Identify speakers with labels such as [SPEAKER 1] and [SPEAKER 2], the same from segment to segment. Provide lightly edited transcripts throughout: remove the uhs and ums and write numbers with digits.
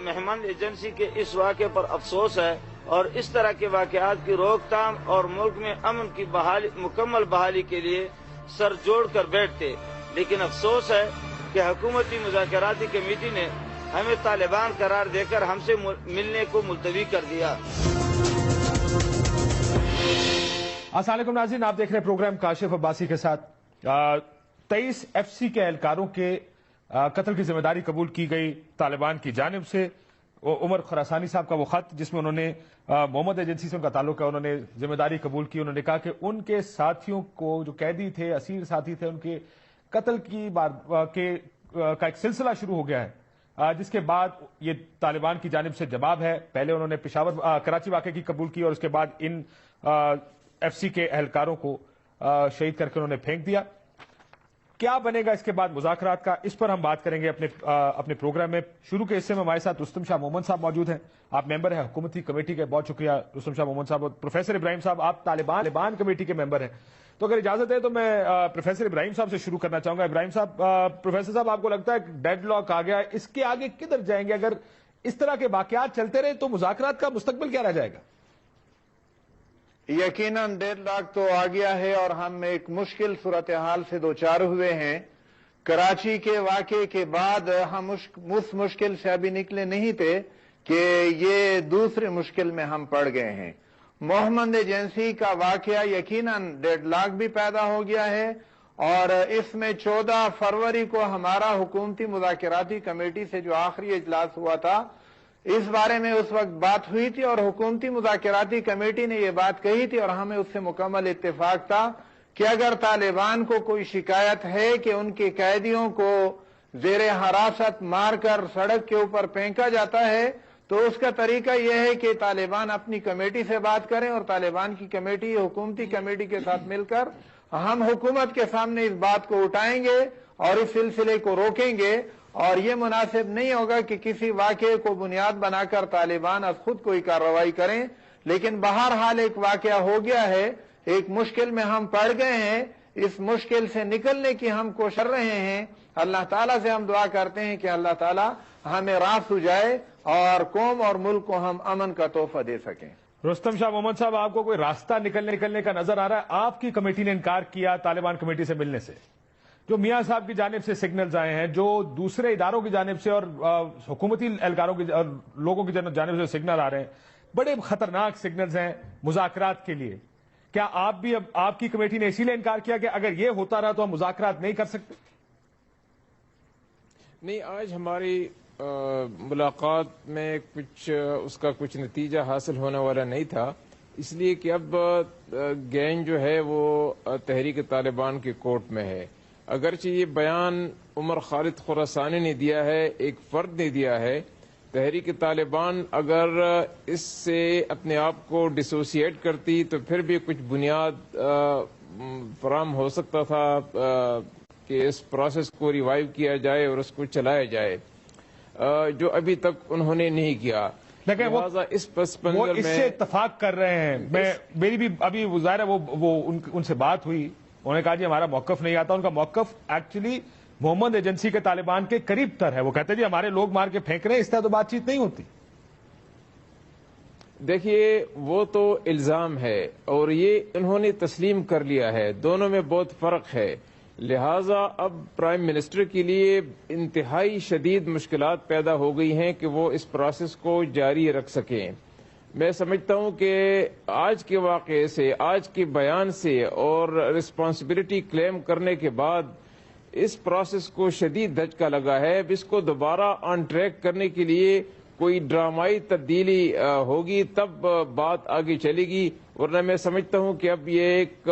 [SPEAKER 1] مہمان ایجنسی کے اس واقعے پر افسوس ہے اور اس طرح کے واقعات کی روک تھام اور ملک میں امن کی مکمل بحالی کے لیے سر جوڑ کر بیٹھتے، لیکن افسوس ہے کہ حکومتی مذاکراتی کمیٹی نے ہمیں طالبان قرار دے کر ہم سے ملنے کو ملتوی کر دیا۔
[SPEAKER 2] السلام علیکم ناظرین، آپ دیکھ رہے ہیں پروگرام کاشف عباسی کے ساتھ۔ 23 ایف سی کے اہلکاروں کے قتل کی ذمہ داری قبول کی گئی طالبان کی جانب سے۔ عمر خراسانی صاحب کا وہ خط جس میں انہوں نے محمد ایجنسی سے ان کا تعلق ہے، انہوں نے ذمہ داری قبول کی۔ انہوں نے کہا کہ ان کے ساتھیوں کو، جو قیدی تھے، اسیر ساتھی تھے، ان کے قتل کی کا ایک سلسلہ شروع ہو گیا ہے، جس کے بعد یہ طالبان کی جانب سے جواب ہے۔ پہلے انہوں نے کراچی واقعے کی قبول کی اور اس کے بعد ان ایف سی کے اہلکاروں کو شہید کر کے انہوں نے پھینک دیا۔ کیا بنے گا اس کے بعد مذاکرات کا، اس پر ہم بات کریں گے اپنے پروگرام میں۔ شروع کے حصے میں ہمارے ساتھ رستم شاہ مومن صاحب موجود ہیں، آپ ممبر ہیں حکومتی کمیٹی کے۔ بہت شکریہ رستم شاہ مومن صاحب۔ اور پروفیسر ابراہیم صاحب، آپ طالبان کمیٹی کے ممبر ہیں۔ تو اگر اجازت ہے تو میں پروفیسر ابراہیم صاحب سے شروع کرنا چاہوں گا۔ ابراہیم صاحب، پروفیسر صاحب، آپ کو لگتا ہے ڈیڈ لاک آ گیا ہے، اس کے آگے کدھر جائیں گے؟ اگر اس طرح کے واقعات چلتے رہے تو مذاکرات کا مستقبل کیا رہ جائے گا؟
[SPEAKER 3] یقیناً ڈیڈ لاک تو آ گیا ہے اور ہم ایک مشکل صورتحال سے دوچار ہوئے ہیں۔ کراچی کے واقعے کے بعد ہم اس مشکل سے ابھی نکلے نہیں تھے کہ یہ دوسرے مشکل میں ہم پڑ گئے ہیں۔ محمد ایجنسی کا واقعہ یقیناً ڈیڈ لاک بھی پیدا ہو گیا ہے، اور اس میں 14 فروری کو ہمارا حکومتی مذاکراتی کمیٹی سے جو آخری اجلاس ہوا تھا، اس بارے میں اس وقت بات ہوئی تھی اور حکومتی مذاکراتی کمیٹی نے یہ بات کہی تھی اور ہمیں اس سے مکمل اتفاق تھا کہ اگر طالبان کو کوئی شکایت ہے کہ ان کے قیدیوں کو زیر حراست مار کر سڑک کے اوپر پھینکا جاتا ہے تو اس کا طریقہ یہ ہے کہ طالبان اپنی کمیٹی سے بات کریں، اور طالبان کی کمیٹی حکومتی کمیٹی کے ساتھ مل کر ہم حکومت کے سامنے اس بات کو اٹھائیں گے اور اس سلسلے کو روکیں گے۔ اور یہ مناسب نہیں ہوگا کہ کسی واقعے کو بنیاد بنا کر طالبان از خود کوئی کارروائی کریں، لیکن بہرحال ایک واقعہ ہو گیا ہے، ایک مشکل میں ہم پڑ گئے ہیں۔ اس مشکل سے نکلنے کی ہم کوشش کر رہے ہیں۔ اللہ تعالیٰ سے ہم دعا کرتے ہیں کہ اللہ تعالیٰ ہمیں راہ سجائے اور قوم اور ملک کو ہم امن کا تحفہ دے سکیں۔
[SPEAKER 2] رستم شاہ محمد صاحب، آپ کو کوئی راستہ نکلنے کا نظر آ رہا ہے؟ آپ کی کمیٹی نے انکار کیا طالبان کمیٹی سے ملنے سے، جو میاں صاحب کی جانب سے سگنلز آئے ہیں، جو دوسرے اداروں کی جانب سے اور حکومتی اہلکاروں کی اور لوگوں کی جانب سے سگنل آ رہے ہیں، بڑے خطرناک سگنلز ہیں مذاکرات کے لیے۔ کیا آپ کی کمیٹی نے اسی لیے انکار کیا کہ اگر یہ ہوتا رہا تو ہم مذاکرات نہیں کر سکتے؟
[SPEAKER 4] نہیں، آج ہماری ملاقات میں اس کا کچھ نتیجہ حاصل ہونے والا نہیں تھا، اس لیے کہ اب گینگ جو ہے وہ تحریک طالبان کے کورٹ میں ہے۔ اگرچہ یہ بیان عمر خالد خراسانی نے دیا ہے، ایک فرد نے دیا ہے، تحریک طالبان اگر اس سے اپنے آپ کو ڈسوسیٹ کرتی تو پھر بھی کچھ بنیاد فراہم ہو سکتا تھا کہ اس پروسیس کو ریوائیو کیا جائے اور اس کو چلایا جائے، جو ابھی تک انہوں نے نہیں کیا۔
[SPEAKER 2] لیکن وہ اس سے اتفاق کر رہے ہیں۔ میری بھی ابھی ظاہر ہے وہ ان سے بات ہوئی، انہوں نے کہا جی ہمارا موقف نہیں آتا۔ ان کا موقف ایکچولی محمد ایجنسی کے طالبان کے قریب تر ہے۔ وہ کہتے ہیں جی ہمارے لوگ مار کے پھینک رہے ہیں، اس طرح تو بات چیت نہیں ہوتی۔
[SPEAKER 4] دیکھیے، وہ تو الزام ہے اور یہ انہوں نے تسلیم کر لیا ہے، دونوں میں بہت فرق ہے۔ لہٰذا اب پرائم منسٹر کے لیے انتہائی شدید مشکلات پیدا ہو گئی ہیں کہ وہ اس پروسیس کو جاری رکھ سکیں۔ میں سمجھتا ہوں کہ آج کے واقعے سے، آج کے بیان سے اور رسپانسبلٹی کلیم کرنے کے بعد اس پروسیس کو شدید دھچکا لگا ہے۔ اب اس کو دوبارہ آن ٹریک کرنے کے لیے کوئی ڈرامائی تبدیلی ہوگی تب بات آگے چلے گی، ورنہ میں سمجھتا ہوں کہ اب یہ ایک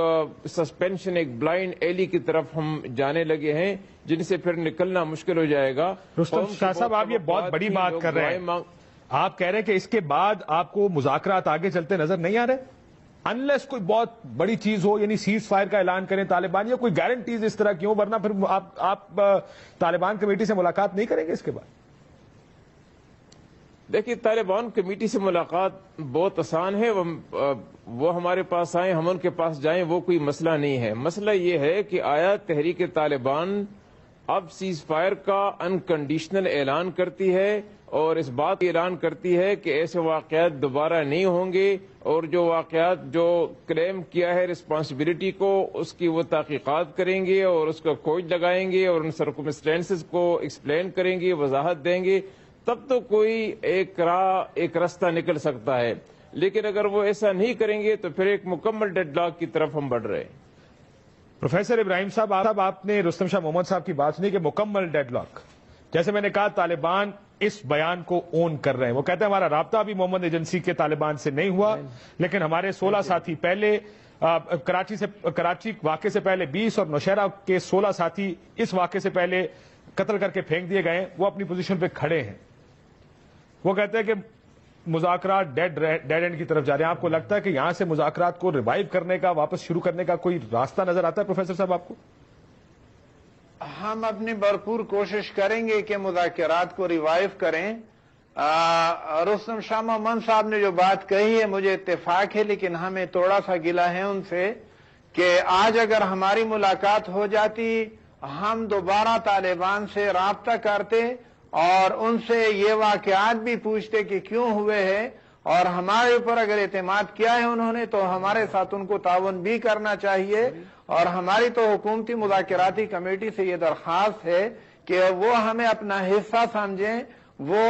[SPEAKER 4] سسپینشن، ایک بلائنڈ ایلی کی طرف ہم جانے لگے ہیں جن سے پھر نکلنا مشکل ہو جائے گا۔
[SPEAKER 2] رستم شاہ صاحب، آپ یہ بہت بڑی بات کر رہے ہیں، آپ کہہ رہے ہیں کہ اس کے بعد آپ کو مذاکرات آگے چلتے نظر نہیں آ رہے انلیس کوئی بہت بڑی چیز ہو، یعنی سیز فائر کا اعلان کریں طالبان، یا کوئی گارنٹیز اس طرح کی ہوں، ورنہ پھر آپ طالبان کمیٹی سے ملاقات نہیں کریں گے اس کے بعد؟
[SPEAKER 4] دیکھیے، طالبان کمیٹی سے ملاقات بہت آسان ہے، وہ ہمارے پاس آئیں، ہم ان کے پاس جائیں، وہ کوئی مسئلہ نہیں ہے۔ مسئلہ یہ ہے کہ آیا تحریک طالبان اب سیز فائر کا انکنڈیشنل اعلان کرتی ہے اور اس بات کا اعلان کرتی ہے کہ ایسے واقعات دوبارہ نہیں ہوں گے، اور جو واقعات جو کلیم کیا ہے رسپانسبلٹی کو، اس کی وہ تحقیقات کریں گے اور اس کا کھوج لگائیں گے اور ان سرکمسٹینسز کو ایکسپلین کریں گے، وضاحت دیں گے، تب تو کوئی ایک راستہ نکل سکتا ہے۔ لیکن اگر وہ ایسا نہیں کریں گے تو پھر ایک مکمل ڈیڈ لاک کی طرف ہم بڑھ رہے ہیں۔
[SPEAKER 2] پروفیسر ابراہیم صاحب، آپ نے رستم شاہ محمد صاحب کی بات سنی کہ مکمل ڈیڈ لاک، جیسے میں نے کہا طالبان اس بیان کو اون کر رہے ہیں، وہ کہتے ہیں ہمارا رابطہ بھی محمد ایجنسی کے طالبان سے نہیں ہوا، لیکن ہمارے 16 ساتھی پہلے کراچی واقعے سے پہلے 20 اور نوشہرہ کے 16 ساتھی اس واقعے سے پہلے قتل کر کے پھینک دیے گئے ہیں، وہ اپنی پوزیشن پہ کھڑے ہیں۔ وہ کہتے ہیں کہ مذاکرات ڈیڈ اینڈ کی طرف جا رہے ہیں۔ آپ کو لگتا ہے کہ یہاں سے مذاکرات کو ریوائیو کرنے کا، واپس شروع کرنے کا کوئی راستہ نظر آتا ہے پروفیسر صاحب آپ کو؟
[SPEAKER 3] ہم اپنی بھرپور کوشش کریں گے کہ مذاکرات کو ریوائیو کریں۔ رستم شاہ محمد صاحب نے جو بات کہی ہے مجھے اتفاق ہے، لیکن ہمیں تھوڑا سا گلہ ہے ان سے کہ آج اگر ہماری ملاقات ہو جاتی، ہم دوبارہ طالبان سے رابطہ کرتے اور ان سے یہ واقعات بھی پوچھتے کہ کیوں ہوئے ہیں، اور ہمارے اوپر اگر اعتماد کیا ہے انہوں نے تو ہمارے ساتھ ان کو تعاون بھی کرنا چاہیے۔ اور ہماری تو حکومتی مذاکراتی کمیٹی سے یہ درخواست ہے کہ وہ ہمیں اپنا حصہ سمجھیں۔ وہ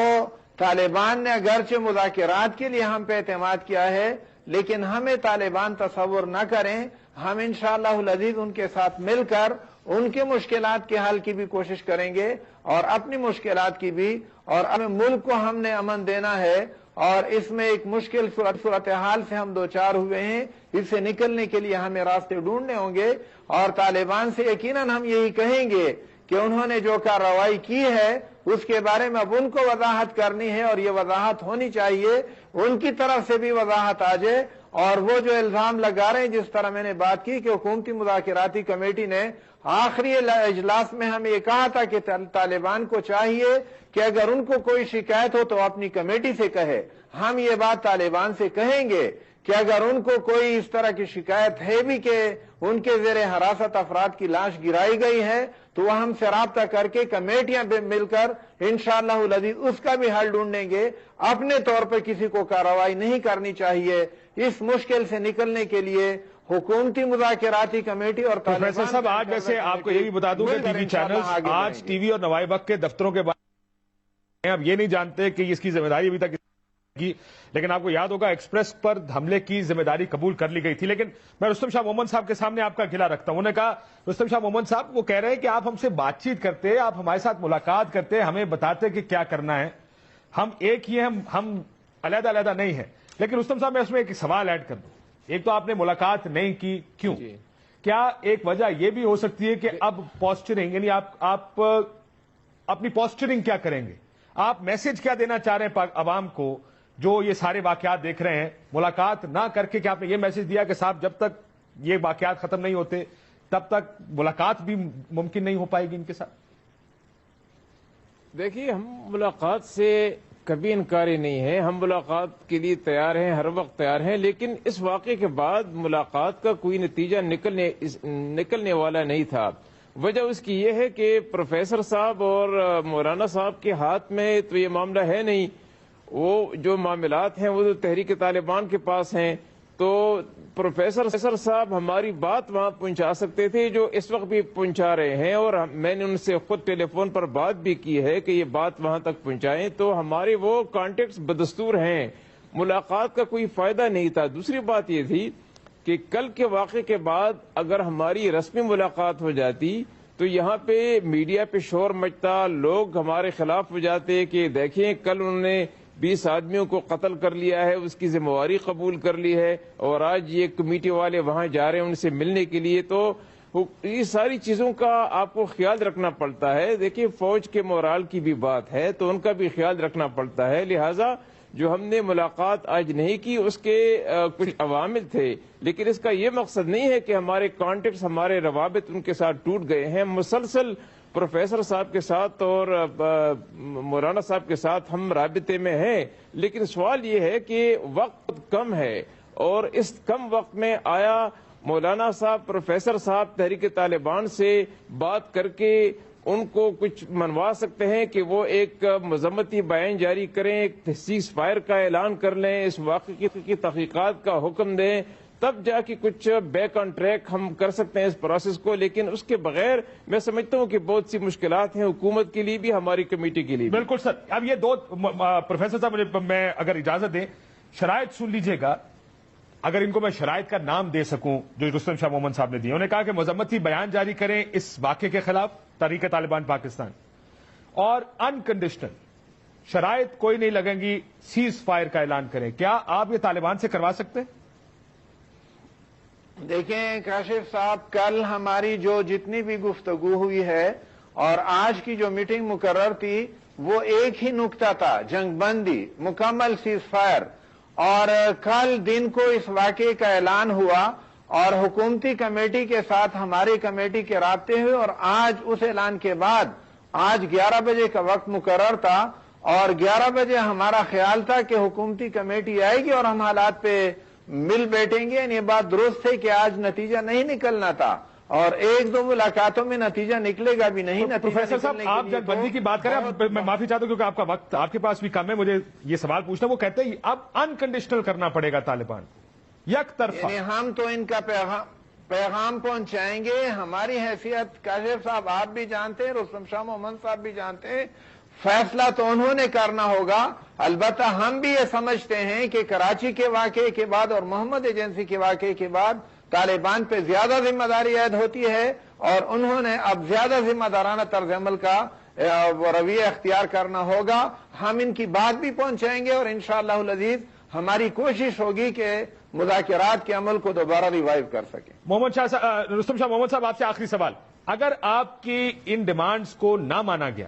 [SPEAKER 3] طالبان نے اگرچہ مذاکرات کے لیے ہم پہ اعتماد کیا ہے، لیکن ہمیں طالبان تصور نہ کریں۔ ہم انشاءاللہ العزیز ان کے ساتھ مل کر ان کے مشکلات کے حل کی بھی کوشش کریں گے اور اپنی مشکلات کی بھی، اور اپنے ملک کو ہم نے امن دینا ہے، اور اس میں ایک مشکل صورتحال سے ہم دوچار ہوئے ہیں، اس سے نکلنے کے لیے ہمیں راستے ڈھونڈنے ہوں گے۔ اور طالبان سے یقیناً ہم یہی کہیں گے کہ انہوں نے جو کارروائی کی ہے اس کے بارے میں اب ان کو وضاحت کرنی ہے، اور یہ وضاحت ہونی چاہیے، ان کی طرف سے بھی وضاحت آ جائے۔ اور وہ جو الزام لگا رہے ہیں، جس طرح میں نے بات کی کہ حکومتی مذاکراتی کمیٹی نے آخری اجلاس میں ہمیں یہ کہا تھا کہ طالبان کو چاہیے کہ اگر ان کو کوئی شکایت ہو تو اپنی کمیٹی سے کہے۔ ہم یہ بات طالبان سے کہیں گے کہ اگر ان کو کوئی اس طرح کی شکایت ہے بھی کہ ان کے زیر حراست افراد کی لاش گرائی گئی ہے، تو وہ ہم سے رابطہ کر کے کمیٹیاں مل کر انشاءاللہ العزیز اس کا بھی حل ڈھونڈیں گے۔ اپنے طور پر کسی کو کارروائی نہیں کرنی چاہیے۔ اس مشکل سے نکلنے کے لیے حکومتی مذاکراتی کمیٹی اور
[SPEAKER 2] پروفیسر صاحب، آج ویسے آپ کو یہ بھی بتا دوں کہ ٹی وی چینلز آج ٹی وی اور نوائب وقت کے دفتروں کے بارے میں اب یہ نہیں جانتے کہ اس کی ذمہ داری ابھی تک کی، لیکن آپ کو یاد ہوگا ایکسپریس پر حملے کی ذمہ داری قبول کر لی گئی تھی۔ لیکن میں رستم شاہ محمد صاحب کے سامنے آپ کا گلہ رکھتا ہوں۔ انہوں نے کہا، رستم شاہ محمد صاحب وہ کہہ رہے ہیں کہ آپ ہم سے بات چیت کرتے، آپ ہمارے ساتھ ملاقات کرتے، ہمیں بتاتے کہ کیا کرنا ہے، ہم ایک ہی ہیں، ہم علیحدہ علیحدہ نہیں ہیں۔ لیکن رستم صاحب میں اس میں ایک سوال ایڈ کر دوں، ایک تو آپ نے ملاقات نہیں کی، کیوں؟ کیا ایک وجہ یہ بھی ہو سکتی ہے کہ اب پوسچرنگ، یعنی آپ اپنی پوسچرنگ کیا کریں گے، آپ میسج کیا دینا چاہ رہے ہیں عوام کو جو یہ سارے واقعات دیکھ رہے ہیں؟ ملاقات نہ کر کے کیا آپ نے یہ میسج دیا کہ صاحب جب تک یہ واقعات ختم نہیں ہوتے تب تک ملاقات بھی ممکن نہیں ہو پائے گی ان کے ساتھ؟
[SPEAKER 4] دیکھیے، ہم ملاقات سے کبھی انکاری نہیں ہے، ہم ملاقات کے لیے تیار ہیں، ہر وقت تیار ہیں، لیکن اس واقعے کے بعد ملاقات کا کوئی نتیجہ نکلنے والا نہیں تھا۔ وجہ اس کی یہ ہے کہ پروفیسر صاحب اور مولانا صاحب کے ہاتھ میں تو یہ معاملہ ہے نہیں، وہ جو معاملات ہیں وہ تو تحریک طالبان کے پاس ہیں۔ تو پروفیسر صاحب ہماری بات وہاں پہنچا سکتے تھے، جو اس وقت بھی پہنچا رہے ہیں، اور میں نے ان سے خود ٹیلی فون پر بات بھی کی ہے کہ یہ بات وہاں تک پہنچائیں۔ تو ہمارے وہ کانٹیکٹس بدستور ہیں، ملاقات کا کوئی فائدہ نہیں تھا۔ دوسری بات یہ تھی کہ کل کے واقعے کے بعد اگر ہماری رسمی ملاقات ہو جاتی تو یہاں پہ میڈیا پہ شور مچتا، لوگ ہمارے خلاف ہو جاتے کہ دیکھیں کل انہوں نے 20 آدمیوں کو قتل کر لیا ہے، اس کی ذمہ داری قبول کر لی ہے، اور آج یہ کمیٹی والے وہاں جا رہے ہیں ان سے ملنے کے لیے۔ تو یہ ساری چیزوں کا آپ کو خیال رکھنا پڑتا ہے۔ دیکھیے، فوج کے مورال کی بھی بات ہے تو ان کا بھی خیال رکھنا پڑتا ہے، لہٰذا جو ہم نے ملاقات آج نہیں کی اس کے کچھ عوامل تھے، لیکن اس کا یہ مقصد نہیں ہے کہ ہمارے کانٹیکٹس، ہمارے روابط ان کے ساتھ ٹوٹ گئے ہیں۔ مسلسل پروفیسر صاحب کے ساتھ اور مولانا صاحب کے ساتھ ہم رابطے میں ہیں، لیکن سوال یہ ہے کہ وقت کم ہے، اور اس کم وقت میں آیا مولانا صاحب، پروفیسر صاحب تحریک طالبان سے بات کر کے ان کو کچھ منوا سکتے ہیں کہ وہ ایک مذمتی بیان جاری کریں، ایک سیز فائر کا اعلان کر لیں، اس واقعے کی تحقیقات کا حکم دیں، تب جا کے کچھ بیک آن ٹریک ہم کر سکتے ہیں اس پروسیس کو. لیکن اس کے بغیر میں سمجھتا ہوں کہ بہت سی مشکلات ہیں حکومت کے لیے بھی، ہماری کمیٹی کے لیے بھی.
[SPEAKER 2] بالکل سر. اب یہ دو پروفیسر صاحب مجھے میں اگر اجازت دیں شرائط سن لیجئے گا، اگر ان کو میں شرائط کا نام دے سکوں جو رستم شاہ مومن صاحب نے دی. انہوں نے کہا کہ مذمتی بیان جاری کریں اس واقعے کے خلاف تحریک طالبان پاکستان، اور انکنڈیشنل شرائط کوئی نہیں لگیں گی، سیز فائر کا اعلان کریں. کیا آپ یہ طالبان سے کروا سکتے ہیں؟
[SPEAKER 3] دیکھیں کاشف صاحب، کل ہماری جو جتنی بھی گفتگو ہوئی ہے اور آج کی جو میٹنگ مقرر تھی وہ ایک ہی نکتہ تھا، جنگ بندی، مکمل سیز فائر. اور کل دن کو اس واقعے کا اعلان ہوا اور حکومتی کمیٹی کے ساتھ ہماری کمیٹی کے رابطے ہوئے، اور آج اس اعلان کے بعد آج 11 بجے کا وقت مقرر تھا، اور 11 بجے ہمارا خیال تھا کہ حکومتی کمیٹی آئے گی اور ہم حالات پہ مل بیٹھیں گے. یہ بات درست ہے کہ آج نتیجہ نہیں نکلنا تھا، اور ایک دو ملاقاتوں میں نتیجہ نکلے گا بھی نہیں.
[SPEAKER 2] پروفیسر صاحب آپ جنگ بندی کی بات کریں، میں معافی چاہتا ہوں کیونکہ آپ کا وقت آپ کے پاس بھی کم ہے، مجھے یہ سوال پوچھنا. وہ کہتے ہیں اب انکنڈیشنل کرنا پڑے گا طالبان، یک طرفہ.
[SPEAKER 3] ہم تو ان کا پیغام پہنچائیں گے. ہماری حیثیت کاشف صاحب آپ بھی جانتے ہیں، رستم شاہ مومن صاحب بھی جانتے ہیں، فیصلہ تو انہوں نے کرنا ہوگا. البتہ ہم بھی یہ سمجھتے ہیں کہ کراچی کے واقعے کے بعد اور محمد ایجنسی کے واقعے کے بعد طالبان پہ زیادہ ذمہ داری عائد ہوتی ہے، اور انہوں نے اب زیادہ ذمہ دارانہ طرز عمل کا رویہ اختیار کرنا ہوگا. ہم ان کی بات بھی پہنچائیں گے، اور انشاءاللہ العزیز ہماری کوشش ہوگی کہ مذاکرات کے عمل کو دوبارہ ریوائیو کر سکیں.
[SPEAKER 2] رستم شاہ محمد صاحب آپ سے آخری سوال، اگر آپ کی ان ڈیمانڈز کو نہ مانا گیا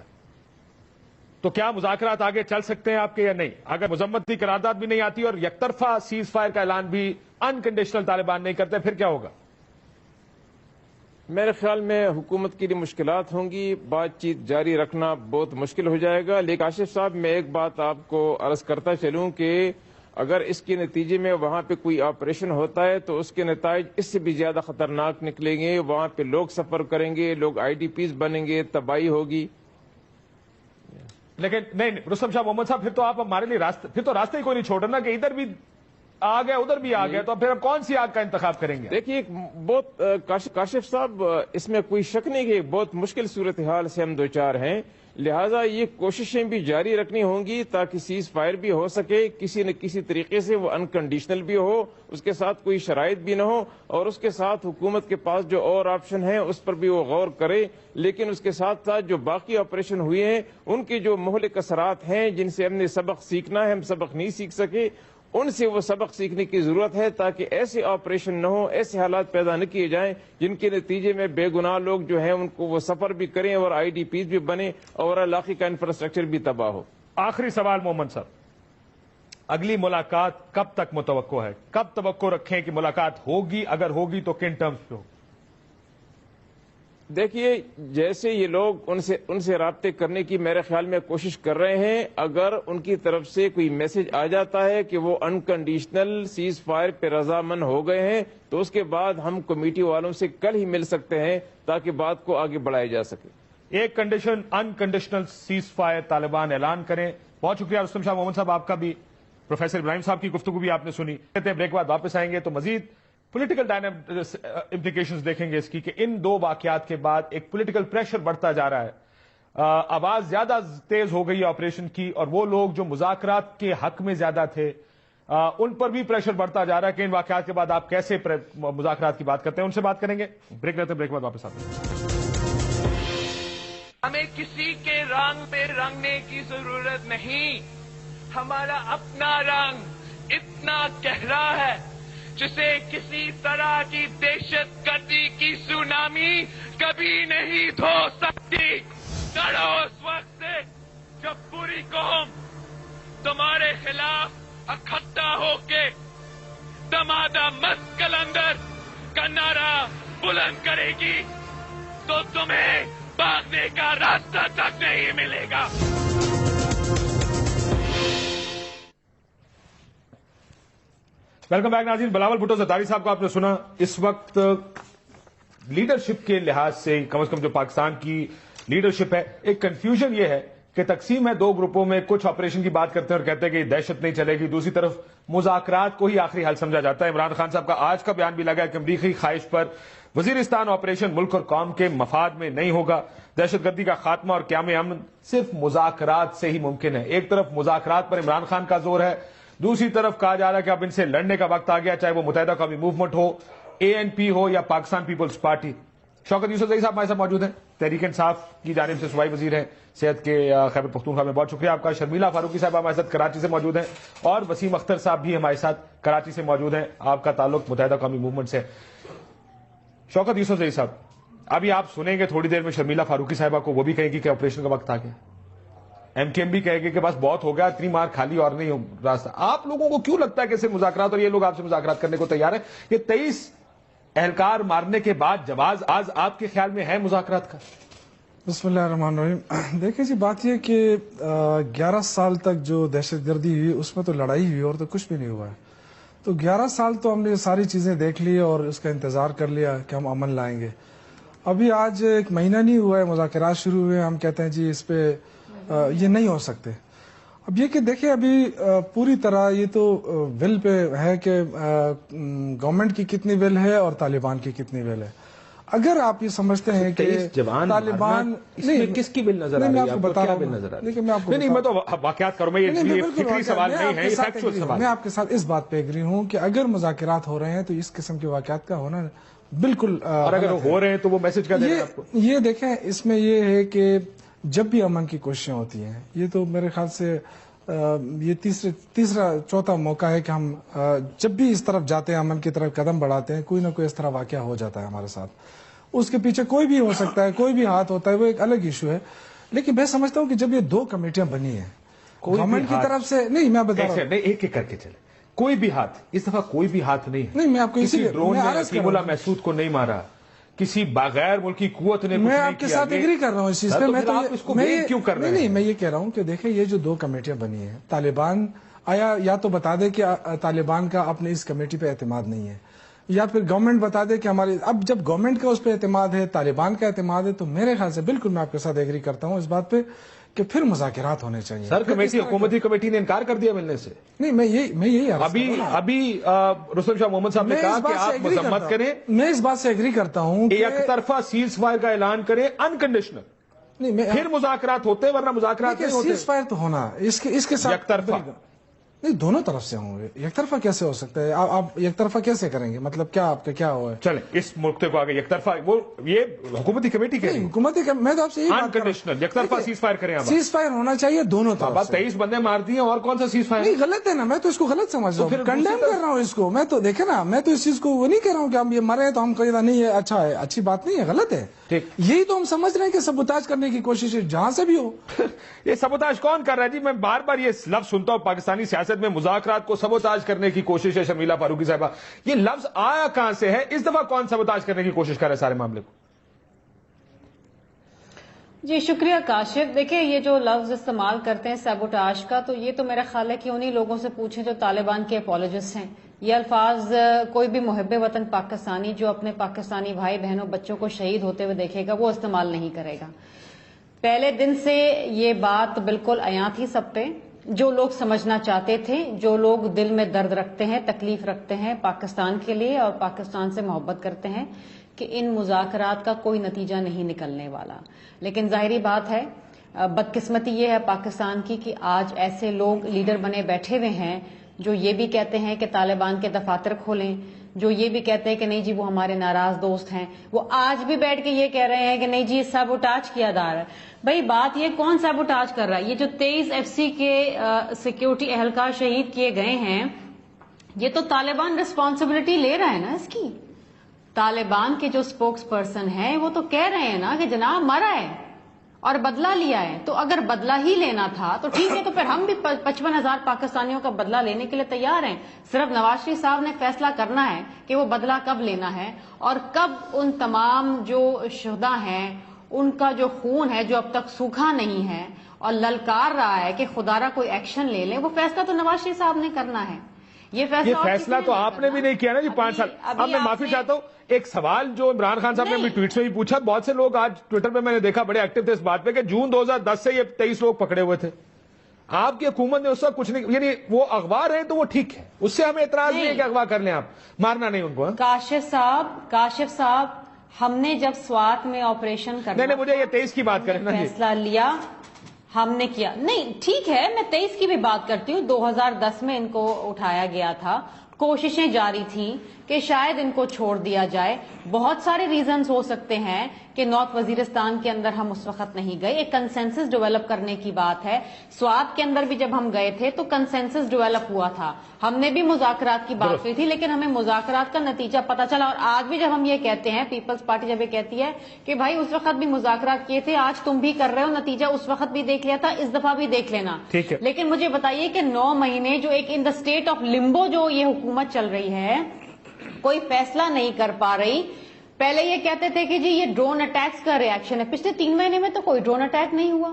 [SPEAKER 2] تو کیا مذاکرات آگے چل سکتے ہیں آپ کے یا نہیں؟ اگر مذمتی قرارداد بھی نہیں آتی اور یک طرفہ سیز فائر کا اعلان بھی انکنڈیشنل طالبان نہیں کرتے، پھر کیا ہوگا؟
[SPEAKER 4] میرے خیال میں حکومت کے لیے مشکلات ہوں گی، بات چیت جاری رکھنا بہت مشکل ہو جائے گا. لیکن کاشف صاحب میں ایک بات آپ کو عرض کرتا چلوں کہ اگر اس کے نتیجے میں وہاں پہ کوئی آپریشن ہوتا ہے تو اس کے نتائج اس سے بھی زیادہ خطرناک نکلیں گے. وہاں پہ لوگ سفر کریں گے، لوگ IDPs بنیں گے، تباہی ہوگی.
[SPEAKER 2] لیکن نہیں رستم شاہ محمد صاحب، پھر تو آپ ہمارے لیے پھر تو راستے ہی کوئی نہیں چھوڑ رہا نا، کہ ادھر بھی آ گیا ادھر بھی آ گیا، تو پھر ہم کون سی آگ کا انتخاب کریں گے؟
[SPEAKER 4] دیکھیے بہت کاشف صاحب اس میں کوئی شک نہیں کہ بہت مشکل صورتحال سے ہم دوچار ہیں، لہٰذا یہ کوششیں بھی جاری رکھنی ہوں گی تاکہ سیز فائر بھی ہو سکے کسی نہ کسی طریقے سے، وہ انکنڈیشنل بھی ہو، اس کے ساتھ کوئی شرائط بھی نہ ہو، اور اس کے ساتھ حکومت کے پاس جو اور آپشن ہیں اس پر بھی وہ غور کرے. لیکن اس کے ساتھ ساتھ جو باقی آپریشن ہوئے ہیں ان کے جو مہلک اثرات ہیں جن سے ہم نے سبق سیکھنا ہے، ہم سبق نہیں سیکھ سکے، ان سے وہ سبق سیکھنے کی ضرورت ہے تاکہ ایسے آپریشن نہ ہو، ایسے حالات پیدا نہ کیے جائیں جن کے نتیجے میں بے گناہ لوگ جو ہیں ان کو وہ سفر بھی کریں اور IDPs بھی بنے اور علاقے کا انفراسٹرکچر بھی تباہ ہو.
[SPEAKER 2] آخری سوال محمد صاحب، اگلی ملاقات کب تک متوقع ہے؟ کب توقع رکھیں کہ ملاقات ہوگی؟ اگر ہوگی تو کن ٹرمز پہ ہوگی؟
[SPEAKER 4] دیکھیے جیسے یہ لوگ ان سے رابطے کرنے کی میرے خیال میں کوشش کر رہے ہیں، اگر ان کی طرف سے کوئی میسج آ جاتا ہے کہ وہ انکنڈیشنل سیز فائر پہ رضامند ہو گئے ہیں تو اس کے بعد ہم کمیٹی والوں سے کل ہی مل سکتے ہیں تاکہ بات کو آگے بڑھایا جا سکے.
[SPEAKER 2] ایک condition unconditional cease fire Taliban اعلان کریں. بہت شکریہ رستم شاہ محمد صاحب، آپ کا بھی. پروفیسر ابراہیم صاحب کی گفتگو بھی آپ نے سنی. کہتے ہیں بریک بعد واپس آئیں گے تو مزید پولیٹیکل امپلیکیشنز دیکھیں گے اس کی، کہ ان دو واقعات کے بعد ایک پولیٹیکل پریشر بڑھتا جا رہا ہے، آواز زیادہ تیز ہو گئی ہے آپریشن کی، اور وہ لوگ جو مذاکرات کے حق میں زیادہ تھے ان پر بھی پریشر بڑھتا جا رہا ہے کہ ان واقعات کے بعد آپ کیسے مذاکرات کی بات کرتے ہیں. ان سے بات کریں گے. بریک لیتے ہیں، بریک بعد واپس آتے ہیں.
[SPEAKER 5] ہمیں کسی کے رنگ پہ رنگنے کی ضرورت نہیں. ہمارا اپنا رنگ اتنا گہرا ہے جسے کسی طرح کی دہشت گردی کی سونامی کبھی نہیں دھو سکتی. ڈرو اس وقت سے جب پوری قوم تمہارے خلاف اکٹھا ہو کے دمادہ مست کلندر کا نعرہ بلند کرے گی تو تمہیں بھاگنے کا راستہ تک نہیں ملے گا.
[SPEAKER 2] ویلکم بیک ناظرین. بلاول بھٹو زرداری صاحب کو آپ نے سنا. اس وقت لیڈرشپ کے لحاظ سے کم از کم جو پاکستان کی لیڈرشپ ہے. ایک کنفیوژن یہ ہے کہ تقسیم ہے دو گروپوں میں, کچھ آپریشن کی بات کرتے ہیں اور کہتے ہیں کہ دہشت نہیں چلے گی, دوسری طرف مذاکرات کو ہی آخری حل سمجھا جاتا ہے. عمران خان صاحب کا آج کا بیان بھی لگا ہے کہ امریکی خواہش پر وزیرستان آپریشن ملک اور قوم کے مفاد میں نہیں ہوگا. دہشت گردی کا خاتمہ اور قیام امن صرف مذاکرات سے ہی ممکن ہے. ایک طرف مذاکرات پر عمران خان کا زور ہے, دوسری طرف کہا جا رہا ہے کہ اب ان سے لڑنے کا وقت آ گیا, چاہے وہ متحدہ قومی موومنٹ ہو, ANP ہو یا پاکستان پیپلز پارٹی. شوکت یوسفزئی صاحب ہمارے ساتھ موجود ہیں, تحریک انصاف کی جانب سے صوبائی وزیر ہیں صحت کے خیبر پختونخوا میں. بہت شکریہ آپ کا. شرمیلا فاروقی صاحب ہمارے ساتھ کراچی سے موجود ہیں, اور وسیم اختر صاحب بھی ہمارے ساتھ کراچی سے موجود ہیں. آپ کا تعلق متحدہ قومی موومنٹ سے. شوکت یوسفزئی صاحب, ابھی آپ سنیں گے تھوڑی دیر میں شرمیلا فاروقی صاحبہ کو, وہ بھی کہیں گی کہ آپریشن کا وقت آ گیا. MKM بھی کہے گی کہ بس بہت ہو گیا, اتنی مار کھالی اور نہیں راستہ. آپ لوگوں کو کیوں لگتا ہے کہ صرف مذاکرات, اور یہ لوگ آپ سے مذاکرات کرنے کو تیار ہیں, کہ 23 اہلکار مارنے کے بعد جواز آج آپ کے خیال میں ہے مذاکرات کا؟
[SPEAKER 6] بسم اللہ الرحمن الرحیم. دیکھیں جی, بات یہ کہ 11 سال تک جو دہشت گردی ہوئی اس میں تو لڑائی ہوئی اور تو کچھ بھی نہیں ہوا ہے. تو 11 سال تو ہم نے ساری چیزیں دیکھ لی اور اس کا انتظار کر لیا کہ ہم امن لائیں گے. ابھی آج 1 مہینہ نہیں ہوا ہے, مذاکرات شروع ہوئے, ہم کہتے ہیں جی اس پہ یہ نہیں ہو سکتے. اب یہ کہ دیکھیں ابھی پوری طرح یہ تو ول پہ ہے کہ گورنمنٹ کی کتنی ول ہے اور طالبان کی کتنی ول ہے. اگر آپ یہ سمجھتے ہیں کہ طالبان
[SPEAKER 2] کس کی بل نظر آ رہی ہے, آپ کو کیا بل نظر آ رہی ہے؟ نہیں, میں تو واقعات کروں, میں یہ فکری سوال نہیں ہے, یہ فیکچوئل سوال.
[SPEAKER 6] میں آپ کے ساتھ اس بات پہ ایگری ہوں کہ اگر مذاکرات ہو رہے ہیں تو اس قسم کے واقعات کا ہونا بالکل, اور
[SPEAKER 2] اگر ہو رہے ہیں تو وہ میسج کیا دے رہے ہیں آپ کو؟
[SPEAKER 6] یہ دیکھیں, اس میں یہ ہے کہ جب بھی امن کی کوششیں ہوتی ہیں, یہ تو میرے خیال سے یہ تیسرا چوتھا موقع ہے کہ ہم جب بھی اس طرف جاتے ہیں, امن کی طرف قدم بڑھاتے ہیں, کوئی نہ کوئی اس طرح واقعہ ہو جاتا ہے ہمارے ساتھ. اس کے پیچھے کوئی بھی ہو سکتا ہے, کوئی بھی ہاتھ ہوتا ہے, وہ ایک الگ ایشو ہے. لیکن میں سمجھتا ہوں کہ جب یہ 2 کمیٹیاں بنی ہیں گورنمنٹ کی طرف سے, نہیں میں بتا رہا ہوں,
[SPEAKER 2] ایک ایک کر کے چلے, کوئی بھی ہاتھ, اس دفعہ کوئی بھی ہاتھ نہیں ہے.
[SPEAKER 6] نہیں, میں آپ کو
[SPEAKER 2] کسی ڈرون نے عقیم اللہ محسود کو نہیں مارا, کسی بغیر ملکی قوت نے,
[SPEAKER 6] میں آپ کے ساتھ ایگری کر رہا ہوں اس چیز پہ. میں تو
[SPEAKER 2] کیوں کر رہے ہیں؟
[SPEAKER 6] نہیں, میں یہ کہہ رہا ہوں کہ دیکھیں یہ جو 2 کمیٹیاں بنی ہیں, طالبان آیا یا تو بتا دے کہ طالبان کا اپنے اس کمیٹی پہ اعتماد نہیں ہے, یا پھر گورنمنٹ بتا دے کہ ہماری, اب جب گورنمنٹ کا اس پہ اعتماد ہے, طالبان کا اعتماد ہے, تو میرے خیال سے بالکل میں آپ کے ساتھ ایگری کرتا ہوں اس بات پہ کہ پھر مذاکرات ہونے چاہیے.
[SPEAKER 2] سر کمیٹی, حکومتی کمیٹی نے انکار کر دیا ملنے سے.
[SPEAKER 6] نہیں, میں یہی
[SPEAKER 2] ابھی رستم شاہ محمد صاحب نے کہا کہ آپ مذمت کریں,
[SPEAKER 6] میں اس بات سے ایگری کرتا ہوں کہ
[SPEAKER 2] ایک طرفہ سیز فائر کا اعلان کریں انکنڈیشنل,
[SPEAKER 6] نہیں
[SPEAKER 2] پھر مذاکرات ہوتے, ورنہ مذاکرات نہیں ہوتے.
[SPEAKER 6] سیز فائر تو ہونا اس کے ساتھ
[SPEAKER 2] یک طرفہ
[SPEAKER 6] نہیں, دونوں طرف سے ہوں گے. یک طرفہ کیسے ہو سکتا ہے؟ آپ یک طرفہ کیسے کریں گے؟ مطلب کیا آپ کا کیا ہوا ہے؟
[SPEAKER 2] چلیں اس نقطے کو آگے, یک طرفہ وہ یہ حکومتی کمیٹی کے
[SPEAKER 6] حکومتی, میں تو آپ سے
[SPEAKER 2] انکنڈیشنل یک طرفہ سیز فائر کریں.
[SPEAKER 6] سیز فائر ہونا چاہیے دونوں طرف سے.
[SPEAKER 2] 23 بندے مار دیے, اور کون سا سیز فائر؟
[SPEAKER 6] نہیں, غلط ہے نا, میں تو اس کو غلط سمجھ رہا ہوں, کنڈیم کر رہا ہوں اس کو. میں تو دیکھیں نا, میں تو اس چیز کو وہ نہیں کہہ رہا ہوں کہ ہم یہ مرے تو ہم کہیں نہیں ہے اچھا ہے, اچھی بات نہیں ہے, غلط ہے. یہی تو ہم سمجھ رہے ہیں کہ سبوتاج کرنے کی کوشش ہے جہاں سے بھی ہو.
[SPEAKER 2] یہ سبوتاج کون کر رہا ہے جی؟ میں بار بار یہ لفظ سنتا ہوں پاکستانی سیاست میں, مذاکرات کو سبوتاج کرنے کی کوشش ہے. شرمیلا فاروقی صاحبہ, یہ لفظ آیا کہاں سے ہے؟ اس دفعہ کون سبوتاج کرنے کی کوشش کر رہا ہے سارے معاملے کو؟
[SPEAKER 7] جی شکریہ کاشف. دیکھیں یہ جو لفظ استعمال کرتے ہیں سیبوٹاج کا, تو یہ تو میرا خیال ہے کہ انہی لوگوں سے پوچھیں جو طالبان کے اپولوجسٹ ہیں. یہ الفاظ کوئی بھی محب وطن پاکستانی جو اپنے پاکستانی بھائی بہنوں بچوں کو شہید ہوتے ہوئے دیکھے گا وہ استعمال نہیں کرے گا. پہلے دن سے یہ بات بالکل عیاں تھی سب پہ. جو لوگ سمجھنا چاہتے تھے, جو لوگ دل میں درد رکھتے ہیں, تکلیف رکھتے ہیں پاکستان کے لیے اور پاکستان سے محبت کرتے ہیں, کہ ان مذاکرات کا کوئی نتیجہ نہیں نکلنے والا. لیکن ظاہری بات ہے, بدقسمتی یہ ہے پاکستان کی کہ آج ایسے لوگ لیڈر بنے بیٹھے ہوئے ہیں جو یہ بھی کہتے ہیں کہ طالبان کے دفاتر کھولیں, جو یہ بھی کہتے ہیں کہ نہیں جی وہ ہمارے ناراض دوست ہیں, وہ آج بھی بیٹھ کے یہ کہہ رہے ہیں کہ نہیں جی سیبوٹاج کیا جا رہا ہے. بھائی بات یہ کون سیبوٹاج کر رہا ہے؟ یہ جو 23 FC کے سیکیورٹی اہلکار شہید کیے گئے ہیں, یہ تو طالبان رسپانسبلٹی لے رہا ہے نا اس کی. طالبان کے جو سپوکس پرسن ہیں وہ تو کہہ رہے ہیں نا کہ جناب مرا ہے اور بدلہ لیا ہے. تو اگر بدلہ ہی لینا تھا تو ٹھیک ہے, تو پھر ہم بھی 55,000 پاکستانیوں کا بدلہ لینے کے لیے تیار ہیں. صرف نواز شریف صاحب نے فیصلہ کرنا ہے کہ وہ بدلہ کب لینا ہے اور کب ان تمام جو شہداء ہیں ان کا جو خون ہے جو اب تک سوکھا نہیں ہے اور للکار رہا ہے کہ خدا را کوئی ایکشن لے لیں, وہ فیصلہ تو نواز شریف صاحب نے کرنا ہے. یہ
[SPEAKER 2] فیصلہ تو آپ نے بھی نہیں کیا نا جی 5 سال. اب میں معافی چاہتا ہوں, ایک سوال جو عمران خان صاحب نے اپنی ٹویٹ میں بھی پوچھا, بہت سے لوگ آج ٹویٹر پہ میں نے دیکھا بڑے ایکٹیو تھے اس بات پہ کہ جون 2010 سے یہ 23 لوگ پکڑے ہوئے تھے. آپ کی حکومت نے اس وقت کچھ نہیں, یعنی وہ اغوا رہے تو وہ ٹھیک ہے, اس سے ہمیں اعتراض نہیں ہے کہ اغوا کر لیں, آپ مارنا نہیں ان کو.
[SPEAKER 7] کاشف صاحب, ہم نے جب سوات میں آپریشن کرنا,
[SPEAKER 2] نہیں مجھے یہ 23 کی بات کریں نا,
[SPEAKER 7] فیصلہ لیا ہم نے کیا, نہیں ٹھیک ہے میں 23 کی بھی بات کرتی ہوں. 2010 میں ان کو اٹھایا گیا تھا, کوششیں جاری تھیں کہ شاید ان کو چھوڑ دیا جائے. بہت سارے ریزنز ہو سکتے ہیں کہ نارتھ وزیرستان کے اندر ہم اس وقت نہیں گئے, ایک کنسنسس ڈیولپ کرنے کی بات ہے. سوات کے اندر بھی جب ہم گئے تھے تو کنسنسس ڈیولپ ہوا تھا, ہم نے بھی مذاکرات کی بات کی تھی, لیکن ہمیں مذاکرات کا نتیجہ پتہ چلا. اور آج بھی جب ہم یہ کہتے ہیں, پیپلز پارٹی جب یہ کہتی ہے کہ بھائی اس وقت بھی مذاکرات کیے تھے, آج تم بھی کر رہے ہو, نتیجہ اس وقت بھی دیکھ لیا تھا, اس دفعہ بھی دیکھ لینا. لیکن مجھے بتائیے کہ 9 مہینے جو ایک ان دا اسٹیٹ آف لمبو جو یہ حکومت چل رہی ہے, کوئی فیصلہ نہیں کر پا رہی. پہلے یہ کہتے تھے کہ جی یہ ڈرون اٹیکس کا ریاکشن ہے, پچھلے 3 مہینے میں تو کوئی ڈرون اٹیک نہیں ہوا.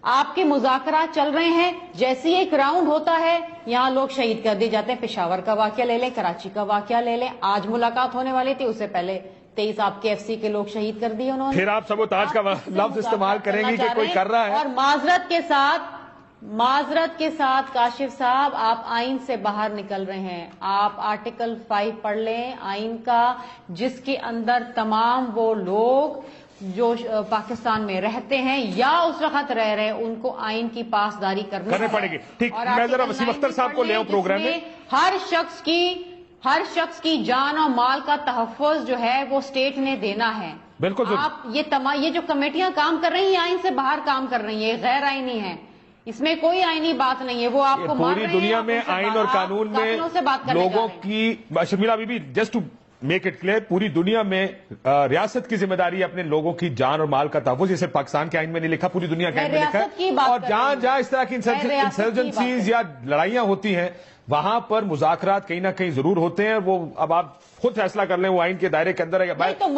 [SPEAKER 7] آپ کے مذاکرات چل رہے ہیں, جیسے ہی ایک راؤنڈ ہوتا ہے یہاں لوگ شہید کر دیے جاتے ہیں. پشاور کا واقعہ لے لیں, کراچی کا واقعہ لے لیں, آج ملاقات ہونے والی تھی, اس سے پہلے 23 آپ کے ایف سی کے لوگ شہید کر دیے انہوں نے.
[SPEAKER 2] پھر آپ سبوتاج کا لفظ استعمال کریں گی کہ کوئی کر رہا ہے.
[SPEAKER 7] اور معذرت کے ساتھ کاشف صاحب, آپ آئین سے باہر نکل رہے ہیں. آپ آرٹیکل 5 پڑھ لیں آئین کا, جس کے اندر تمام وہ لوگ جو پاکستان میں رہتے ہیں یا اس وقت رہ رہے ہیں ان کو آئین کی پاسداری کرنی
[SPEAKER 2] پڑے گی. ٹھیک, میں ذرا وسیم اختر صاحب کو لے آؤں پروگرام میں. ہر شخص کی جان اور مال کا تحفظ جو ہے وہ اسٹیٹ نے دینا ہے. بالکل.
[SPEAKER 7] آپ یہ جو کمیٹیاں کام کر رہی ہیں آئین سے باہر کام کر رہی ہیں, غیر آئینی ہیں, اس میں کوئی آئینی بات نہیں ہے. وہ آپ کو
[SPEAKER 2] پوری دنیا میں آئین اور قانون میں لوگوں کی, شرمیلا بی بی just to make it clear, پوری دنیا میں ریاست کی ذمہ داری ہے اپنے لوگوں کی جان اور مال کا تحفظ. جسے پاکستان کے آئین میں نہیں لکھا, پوری دنیا کے آئین میں لکھا ہے. اور جہاں جہاں اس طرح کی انسرجنسیز یا لڑائیاں ہوتی ہیں وہاں پر مذاکرات کہیں نہ کہیں ضرور ہوتے ہیں. وہ اب آپ خود فیصلہ کر لیں وہ آئین کے دائرے کے اندر ہے یا باہر.
[SPEAKER 7] تو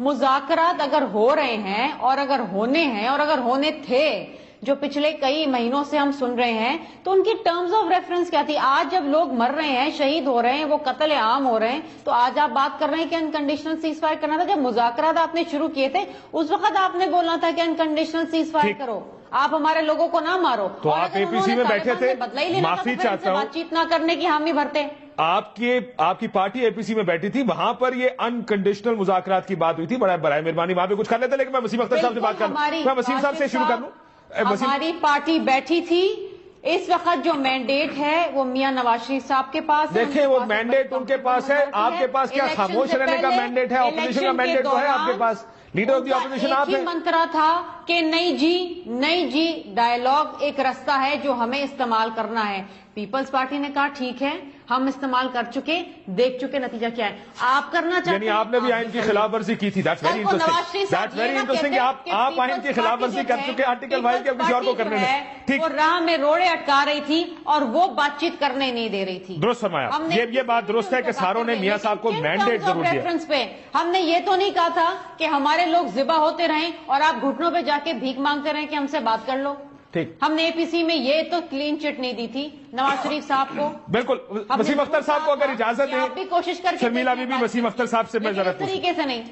[SPEAKER 7] مذاکرات اگر ہو رہے ہیں اور اگر ہونے ہیں اور اگر ہونے تھے, جو پچھلے کئی مہینوں سے ہم سن رہے ہیں, تو ان کی ٹرمز آف ریفرنس کیا تھی؟ آج جب لوگ مر رہے ہیں, شہید ہو رہے ہیں, وہ قتل عام ہو رہے ہیں, تو آج آپ بات کر رہے ہیں کہ انکنڈیشنل سیز فائر کرنا تھا. جب مذاکرات آپ نے شروع کیے تھے اس وقت آپ نے بولنا تھا کہ انکنڈیشنل سیز فائر کرو, آپ ہمارے لوگوں کو نہ مارو.
[SPEAKER 2] تو آپ اے پی سی میں بیٹھے تھے, معافی چاہتا ہوں,
[SPEAKER 7] بات چیت نہ کرنے کی حامی بھرتے.
[SPEAKER 2] آپ کی پارٹی اے پی سی میں بیٹھی تھی, وہاں پر یہ انکنڈیشنل مذاکرات کی بات ہوئی تھی. برائے مہربانی وہاں پہ کچھ کر لیتے, لیکن میں وسیم اختر صاحب سے بات کروں. میں وسیم صاحب سے شروع کر لوں.
[SPEAKER 7] ہماری پارٹی بیٹھی تھی, اس وقت جو مینڈیٹ ہے وہ میاں نواز شریف صاحب کے پاس.
[SPEAKER 2] دیکھیں وہ مینڈیٹ ان کے پاس ہے, آپ کے پاس کیا خاموش رہنے کا مینڈیٹ ہے؟ اپوزیشن کا مینڈیٹ تو ہے آپ کے پاس, لیڈر آف دی اپوزیشن آپ ہیں.
[SPEAKER 7] منترا تھا کہ نہیں جی ڈائیلاگ ایک راستہ ہے جو ہمیں استعمال کرنا ہے. پیپلز پارٹی نے کہا ٹھیک ہے, ہم استعمال کر چکے, دیکھ چکے نتیجہ کیا ہے. آپ کرنا چاہتے ہیں,
[SPEAKER 2] یعنی آپ نے بھی آئین کی خلاف ورزی کی تھی. That's very interesting. آپ آئین کی خلاف ورزی کر چکے, آرٹیکل 5 کے کسی اور کو کرنے میں. ٹھیک,
[SPEAKER 7] وہ راہ میں روڑے اٹکا رہی تھی اور وہ بات چیت کرنے نہیں دے رہی تھی.
[SPEAKER 2] درست فرمایا, یہ بات درست ہے کہ ساروں نے میاں صاحب کو مینڈیٹ ضرور دیا.
[SPEAKER 7] ہم نے یہ تو نہیں کہا تھا کہ ہمارے لوگ ذبح ہوتے رہیں اور آپ گھٹنوں پہ جا کے بھیک مانگتے رہیں کہ ہم سے بات کر لو.
[SPEAKER 2] ٹھیک,
[SPEAKER 7] ہم نے اے پی سی میں یہ تو کلین چٹ نہیں دی تھی نواز شریف صاحب کو.
[SPEAKER 2] بالکل. وسیم اختر صاحب کو اگر اجازت ہے,
[SPEAKER 7] آپ بھی کوشش کر کے
[SPEAKER 2] شرمیلا بی بی, وسیم اختر صاحب سے میں ذرا
[SPEAKER 7] طریقے سے نہیں.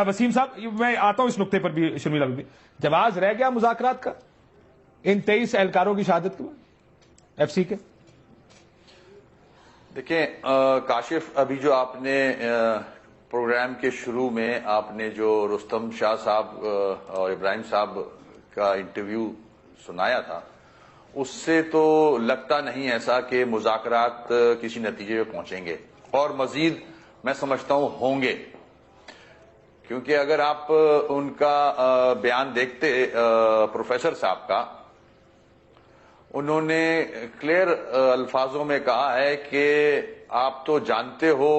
[SPEAKER 2] وسیم صاحب میں آتا ہوں اس نقطے پر بھی. شرمیلا بی بی, جواز رہ گیا مذاکرات کا ان 23 اہلکاروں کی شہادت کے بعد ایف سی کے؟
[SPEAKER 8] دیکھیں کاشف, ابھی جو آپ نے پروگرام کے شروع میں آپ نے جو رستم شاہ صاحب اور ابراہیم صاحب کا انٹرویو سنایا تھا, اس سے تو لگتا نہیں ایسا کہ مذاکرات کسی نتیجے پہ پہنچیں گے, اور مزید میں سمجھتا ہوں ہوں گے. کیونکہ اگر آپ ان کا بیان دیکھتے پروفیسر صاحب کا, انہوں نے کلیئر الفاظوں میں کہا ہے کہ آپ تو جانتے ہو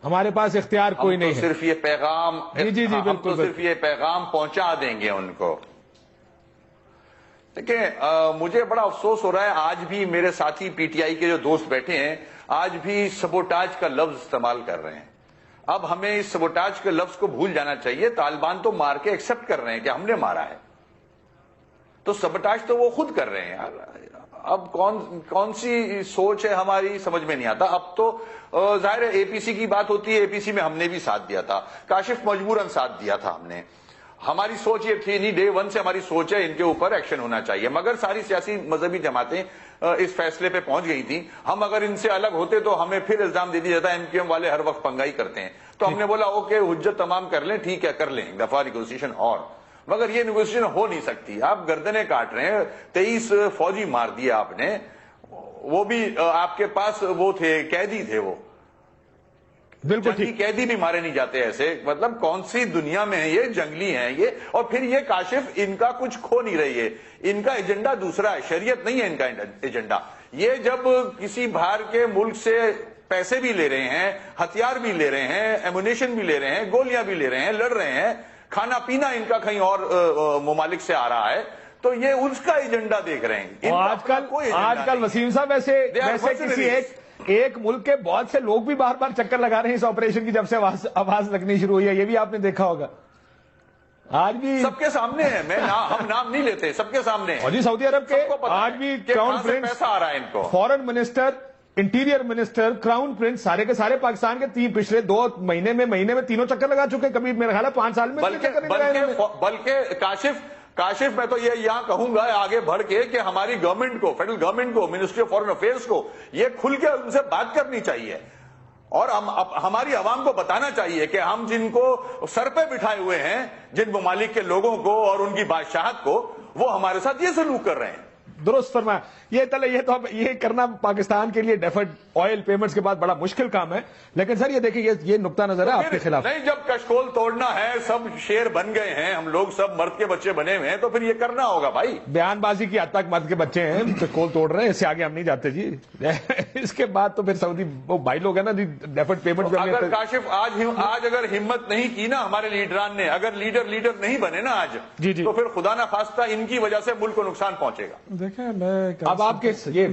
[SPEAKER 2] ہمارے پاس اختیار کوئی نہیں ہے,
[SPEAKER 8] صرف یہ پیغام,
[SPEAKER 2] جی بالکل,
[SPEAKER 8] صرف یہ پیغام پہنچا دیں گے ان کو. دیکھیں مجھے بڑا افسوس ہو رہا ہے, آج بھی میرے ساتھی پی ٹی آئی کے جو دوست بیٹھے ہیں آج بھی سبوٹاج کا لفظ استعمال کر رہے ہیں. اب ہمیں اس سبوٹاج کے لفظ کو بھول جانا چاہیے. طالبان تو مار کے ایکسپٹ کر رہے ہیں کہ ہم نے مارا ہے, تو سبٹاش تو وہ خود کر رہے ہیں یار. اب کون سی سوچ ہے ہماری سمجھ میں نہیں آتا. اب تو ظاہر ہے اے پی سی کی بات ہوتی ہے, اے پی سی میں ہم نے بھی ساتھ دیا تھا, کاشف مجبوراً ساتھ دیا تھا ہم نے. ہماری سوچ یہ تھی نہیں, ڈے ون سے ہماری سوچ ہے ان کے اوپر ایکشن ہونا چاہیے, مگر ساری سیاسی مذہبی جماعتیں اس فیصلے پہ پہنچ گئی تھیں. ہم اگر ان سے الگ ہوتے تو ہمیں پھر الزام دے دیا جاتا ہے ایم کیو ایم والے ہر وقت پنگائی کرتے ہیں. تو ہم نے بولا اوکے حجت تمام کر لیں, ٹھیک ہے کر لیں ایک دفعہ نیگوسیشن, اور مگر یہ نیگوسیشن ہو نہیں سکتی. آپ گردنیں کاٹ رہے ہیں, 23 فوجی مار دیا آپ نے, وہ بھی آپ کے پاس وہ تھے, قیدی تھے, وہ
[SPEAKER 2] بالکل
[SPEAKER 8] جنگی قیدی بھی مارے نہیں جاتے ایسے. مطلب کون سی دنیا میں ہے یہ, جنگلی ہیں یہ. اور پھر یہ کاشف ان کا کچھ کھو نہیں رہی ہے, ان کا ایجنڈا دوسرا ہے, شریعت نہیں ہے ان کا ایجنڈا. یہ جب کسی باہر کے ملک سے پیسے بھی لے رہے ہیں, ہتھیار بھی لے رہے ہیں, ایمونیشن بھی لے رہے ہیں, گولیاں بھی لے رہے ہیں, لڑ رہے ہیں, کھانا پینا ان کا کہیں اور ممالک سے آ رہا ہے, تو یہ اس کا ایجنڈا دیکھ رہے ہیں.
[SPEAKER 2] آج کل وسیم صاحب ویسے کسی ایک ملک کے بہت سے لوگ بھی بار بار چکر لگا رہے ہیں اس آپریشن کی, جب سے آواز لگنی شروع ہوئی ہے. یہ بھی آپ نے دیکھا ہوگا, آج بھی
[SPEAKER 8] سب کے سامنے ہے. ہم نام نہیں لیتے, سب کے سامنے ہے.
[SPEAKER 2] اور جی سعودی عرب کے آج بھی کراؤن پرنس,
[SPEAKER 8] پیسہ آ رہا ہے ان کو,
[SPEAKER 2] foreign minister, interior minister, crown prince, سارے کے سارے پاکستان کے پچھلے 2 مہینے میں تینوں چکر لگا چکے ہیں. کبھی میرا خیال ہے 5 سال میں
[SPEAKER 8] بلکہ کاشف میں تو یہ یہاں کہوں گا آگے بڑھ کے کہ ہماری گورنمنٹ کو, فیڈرل گورنمنٹ کو, منسٹری آف فارن افیئرس کو یہ کھل کے ان سے بات کرنی چاہیے, اور ہماری عوام کو بتانا چاہیے کہ ہم جن کو سر پہ بٹھائے ہوئے ہیں, جن ممالک کے لوگوں کو اور ان کی بادشاہت کو, وہ ہمارے ساتھ یہ سلوک کر رہے ہیں.
[SPEAKER 2] درست فرمایا. یہ کرنا پاکستان کے لیے ڈیفرڈ آئل پیمنٹس کے بعد بڑا مشکل کام ہے. لیکن سر یہ دیکھیں یہ نقطہ نظر ہے آپ کے خلاف.
[SPEAKER 8] نہیں, جب کشکول توڑنا ہے, سب شیر بن گئے ہیں, ہم لوگ سب مرد کے بچے بنے ہوئے ہیں, تو پھر یہ کرنا ہوگا بھائی.
[SPEAKER 2] بیان بازی کی حد تک مرد کے بچے ہیں, کشکول توڑ رہے ہیں, اس سے آگے ہم نہیں جاتے جی. اس کے بعد تو پھر سعودی وہ بھائی لوگ ہیں نا ڈیفرڈ پیمنٹ.
[SPEAKER 8] اگر کاشف آج اگر ہمت نہیں کی نا ہمارے لیڈران نے, اگر لیڈر نہیں بنے نا آج, تو پھر خدا نہ خواستہ ان کی وجہ سے ملک کو نقصان پہنچے گا.
[SPEAKER 6] دیکھیں
[SPEAKER 2] اب آپ کے یہ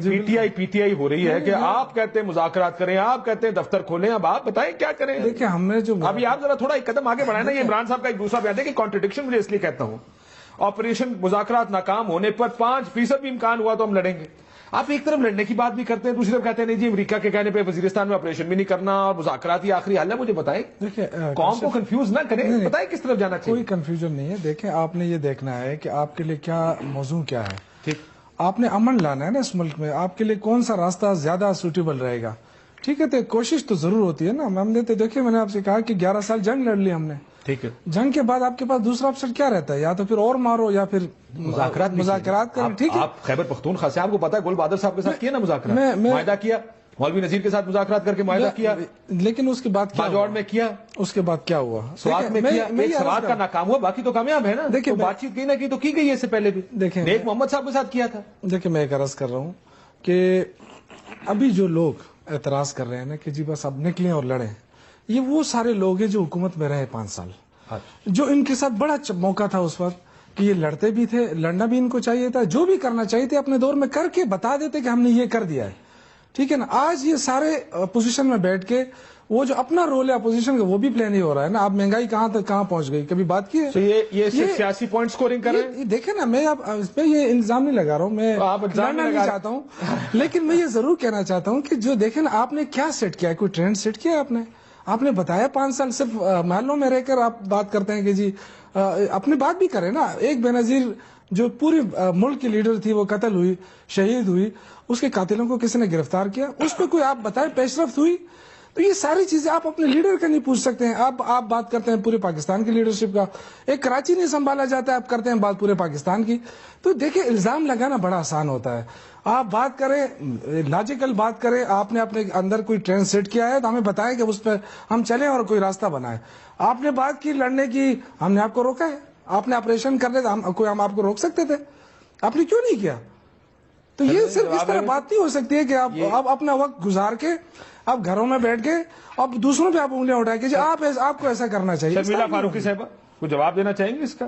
[SPEAKER 2] پی ٹی آئی ہو رہی ہے کہ آپ کہتے ہیں مذاکرات کریں, آپ کہتے ہیں دفتر کھولیں, اب آپ بتائیں کیا کریں.
[SPEAKER 6] دیکھیں ہم نے جو
[SPEAKER 2] ابھی آپ ذرا تھوڑا ایک قدم آگے بڑھائیں نا. یہ عمران صاحب کا ایک دوسرا بیان ہے کہ کانٹرڈکشن مجھے اس لیے کہتا ہوں, آپریشن مذاکرات ناکام ہونے پر 5% بھی امکان ہوا تو ہم لڑیں گے. آپ ایک طرف لڑنے کی بات بھی کرتے ہیں, دوسری طرف کہتے ہیں نہیں جی امریکہ کے کہنے پہ وزیرستان میں آپریشن بھی نہیں کرنا اور مذاکرات ہی آخری حل ہے. مجھے بتائیں, قوم کو کنفیوز نہ کریں, بتائیں کس طرف جانا چاہیے.
[SPEAKER 6] کوئی کنفیوژن نہیں ہے. دیکھیں آپ نے یہ دیکھنا ہے کہ آپ کے لیے کیا موضوع کیا ہے.
[SPEAKER 2] ٹھیک,
[SPEAKER 6] آپ نے امن لانا ہے نا اس ملک میں, آپ کے لیے کون سا راستہ زیادہ سوٹیبل رہے گا. ٹھیک ہے, تو کوشش تو ضرور ہوتی ہے نا. ہم نے تو دیکھیں, میں نے آپ سے کہا کہ 11 سال جنگ لڑ لی ہم نے.
[SPEAKER 2] ٹھیک ہے,
[SPEAKER 6] جنگ کے بعد آپ کے پاس دوسرا آپشن کیا رہتا ہے, یا تو پھر اور مارو یا پھر مذاکرات کریں. ٹھیک ہے,
[SPEAKER 2] آپ خیبر پختونخوا سے, آپ کو پتا ہے گل بہادر صاحب کے ساتھ کیا نا مذاکرات, معاہدہ کیا, مولوی نذیر کے ساتھ مذاکرات کر کے معاہدہ کیا,
[SPEAKER 6] لیکن اس کے بعد
[SPEAKER 2] باجوڑ میں کیا,
[SPEAKER 6] اس کے بعد کیا ہوا,
[SPEAKER 2] سوات میں کیا, ایک سوات کا ناکام ہوا, باقی تو کامیاب ہے نا.
[SPEAKER 6] دیکھیں
[SPEAKER 2] بات چیت کی نہ کی تو کی گئی ہے, اس سے پہلے بھی
[SPEAKER 6] دیکھیں
[SPEAKER 2] نیک محمد صاحب کے ساتھ کیا تھا.
[SPEAKER 6] دیکھیں میں ایک عرض کر رہا ہوں کہ ابھی جو لوگ اعتراض کر رہے ہیں نا کہ جی بس اب نکلیں اور لڑیں, یہ وہ سارے لوگ ہیں جو حکومت میں رہے 5 سال, جو ان کے ساتھ بڑا موقع تھا اس وقت کہ یہ لڑتے بھی تھے, لڑنا بھی ان کو چاہیے تھا, جو بھی کرنا چاہیے تھے اپنے دور میں کر کے بتا دیتے کہ ہم نے یہ کر دیا ہے. ٹھیک ہے نا, آج یہ سارے اپوزیشن میں بیٹھ کے وہ جو اپنا رول ہے اپوزیشن کا وہ بھی پلے نہیں ہو رہا ہے نا. اب مہنگائی کہاں تک کہاں پہنچ گئی, کبھی بات کی ہے؟
[SPEAKER 2] یہ سیاسی پوائنٹ سکورنگ کر رہے ہیں.
[SPEAKER 6] دیکھیں نا, میں اب اس پہ یہ الزام نہیں لگا رہا ہوں, میں لڑنا نہیں چاہتا ہوں, لیکن میں یہ ضرور کہنا چاہتا ہوں کہ جو دیکھیں نا, آپ نے کیا سیٹ کیا ہے, کوئی ٹرینڈ سیٹ کیا ہے آپ نے بتایا 5 سال صرف محلوں میں رہ کر آپ بات کرتے ہیں کہ جی اپنی بات بھی کریں نا. ایک بے نظیر جو پوری ملک کی لیڈر تھی وہ قتل ہوئی, شہید ہوئی, اس کے قاتلوں کو کسی نے گرفتار کیا, اس پہ کوئی آپ بتائیں پیش رفت ہوئی؟ تو یہ ساری چیزیں آپ اپنے لیڈر کا نہیں پوچھ سکتے ہیں. آپ بات کرتے ہیں پورے پاکستان کی لیڈرشپ کا, ایک کراچی نہیں سنبھالا جاتا ہے, آپ کرتے ہیں بات پورے پاکستان کی. تو دیکھیں الزام لگانا بڑا آسان ہوتا ہے. آپ بات کریں, لاجیکل بات کریں, آپ نے اپنے اندر کوئی ٹرینڈ سیٹ کیا ہے تو ہمیں بتائیں کہ اس پہ ہم چلیں اور کوئی راستہ بنائیں. آپ نے بات کی لڑنے کی, ہم نے آپ کو روکا ہے. آپ نے آپریشن کرنے تھا, ہم آپ کو روک سکتے تھے, آپ نے کیوں نہیں کیا؟ تو یہ صرف اس طرح بات نہیں ہو سکتی ہے کہ آپ اپنا وقت گزار کے آپ گھروں میں بیٹھ کے اب دوسروں پہ آپ انگلیاں اٹھائیں کہ آپ کو ایسا کرنا چاہیے.
[SPEAKER 2] شرمیلا فاروقی صاحبہ کو جواب دینا چاہیں گے اس کا؟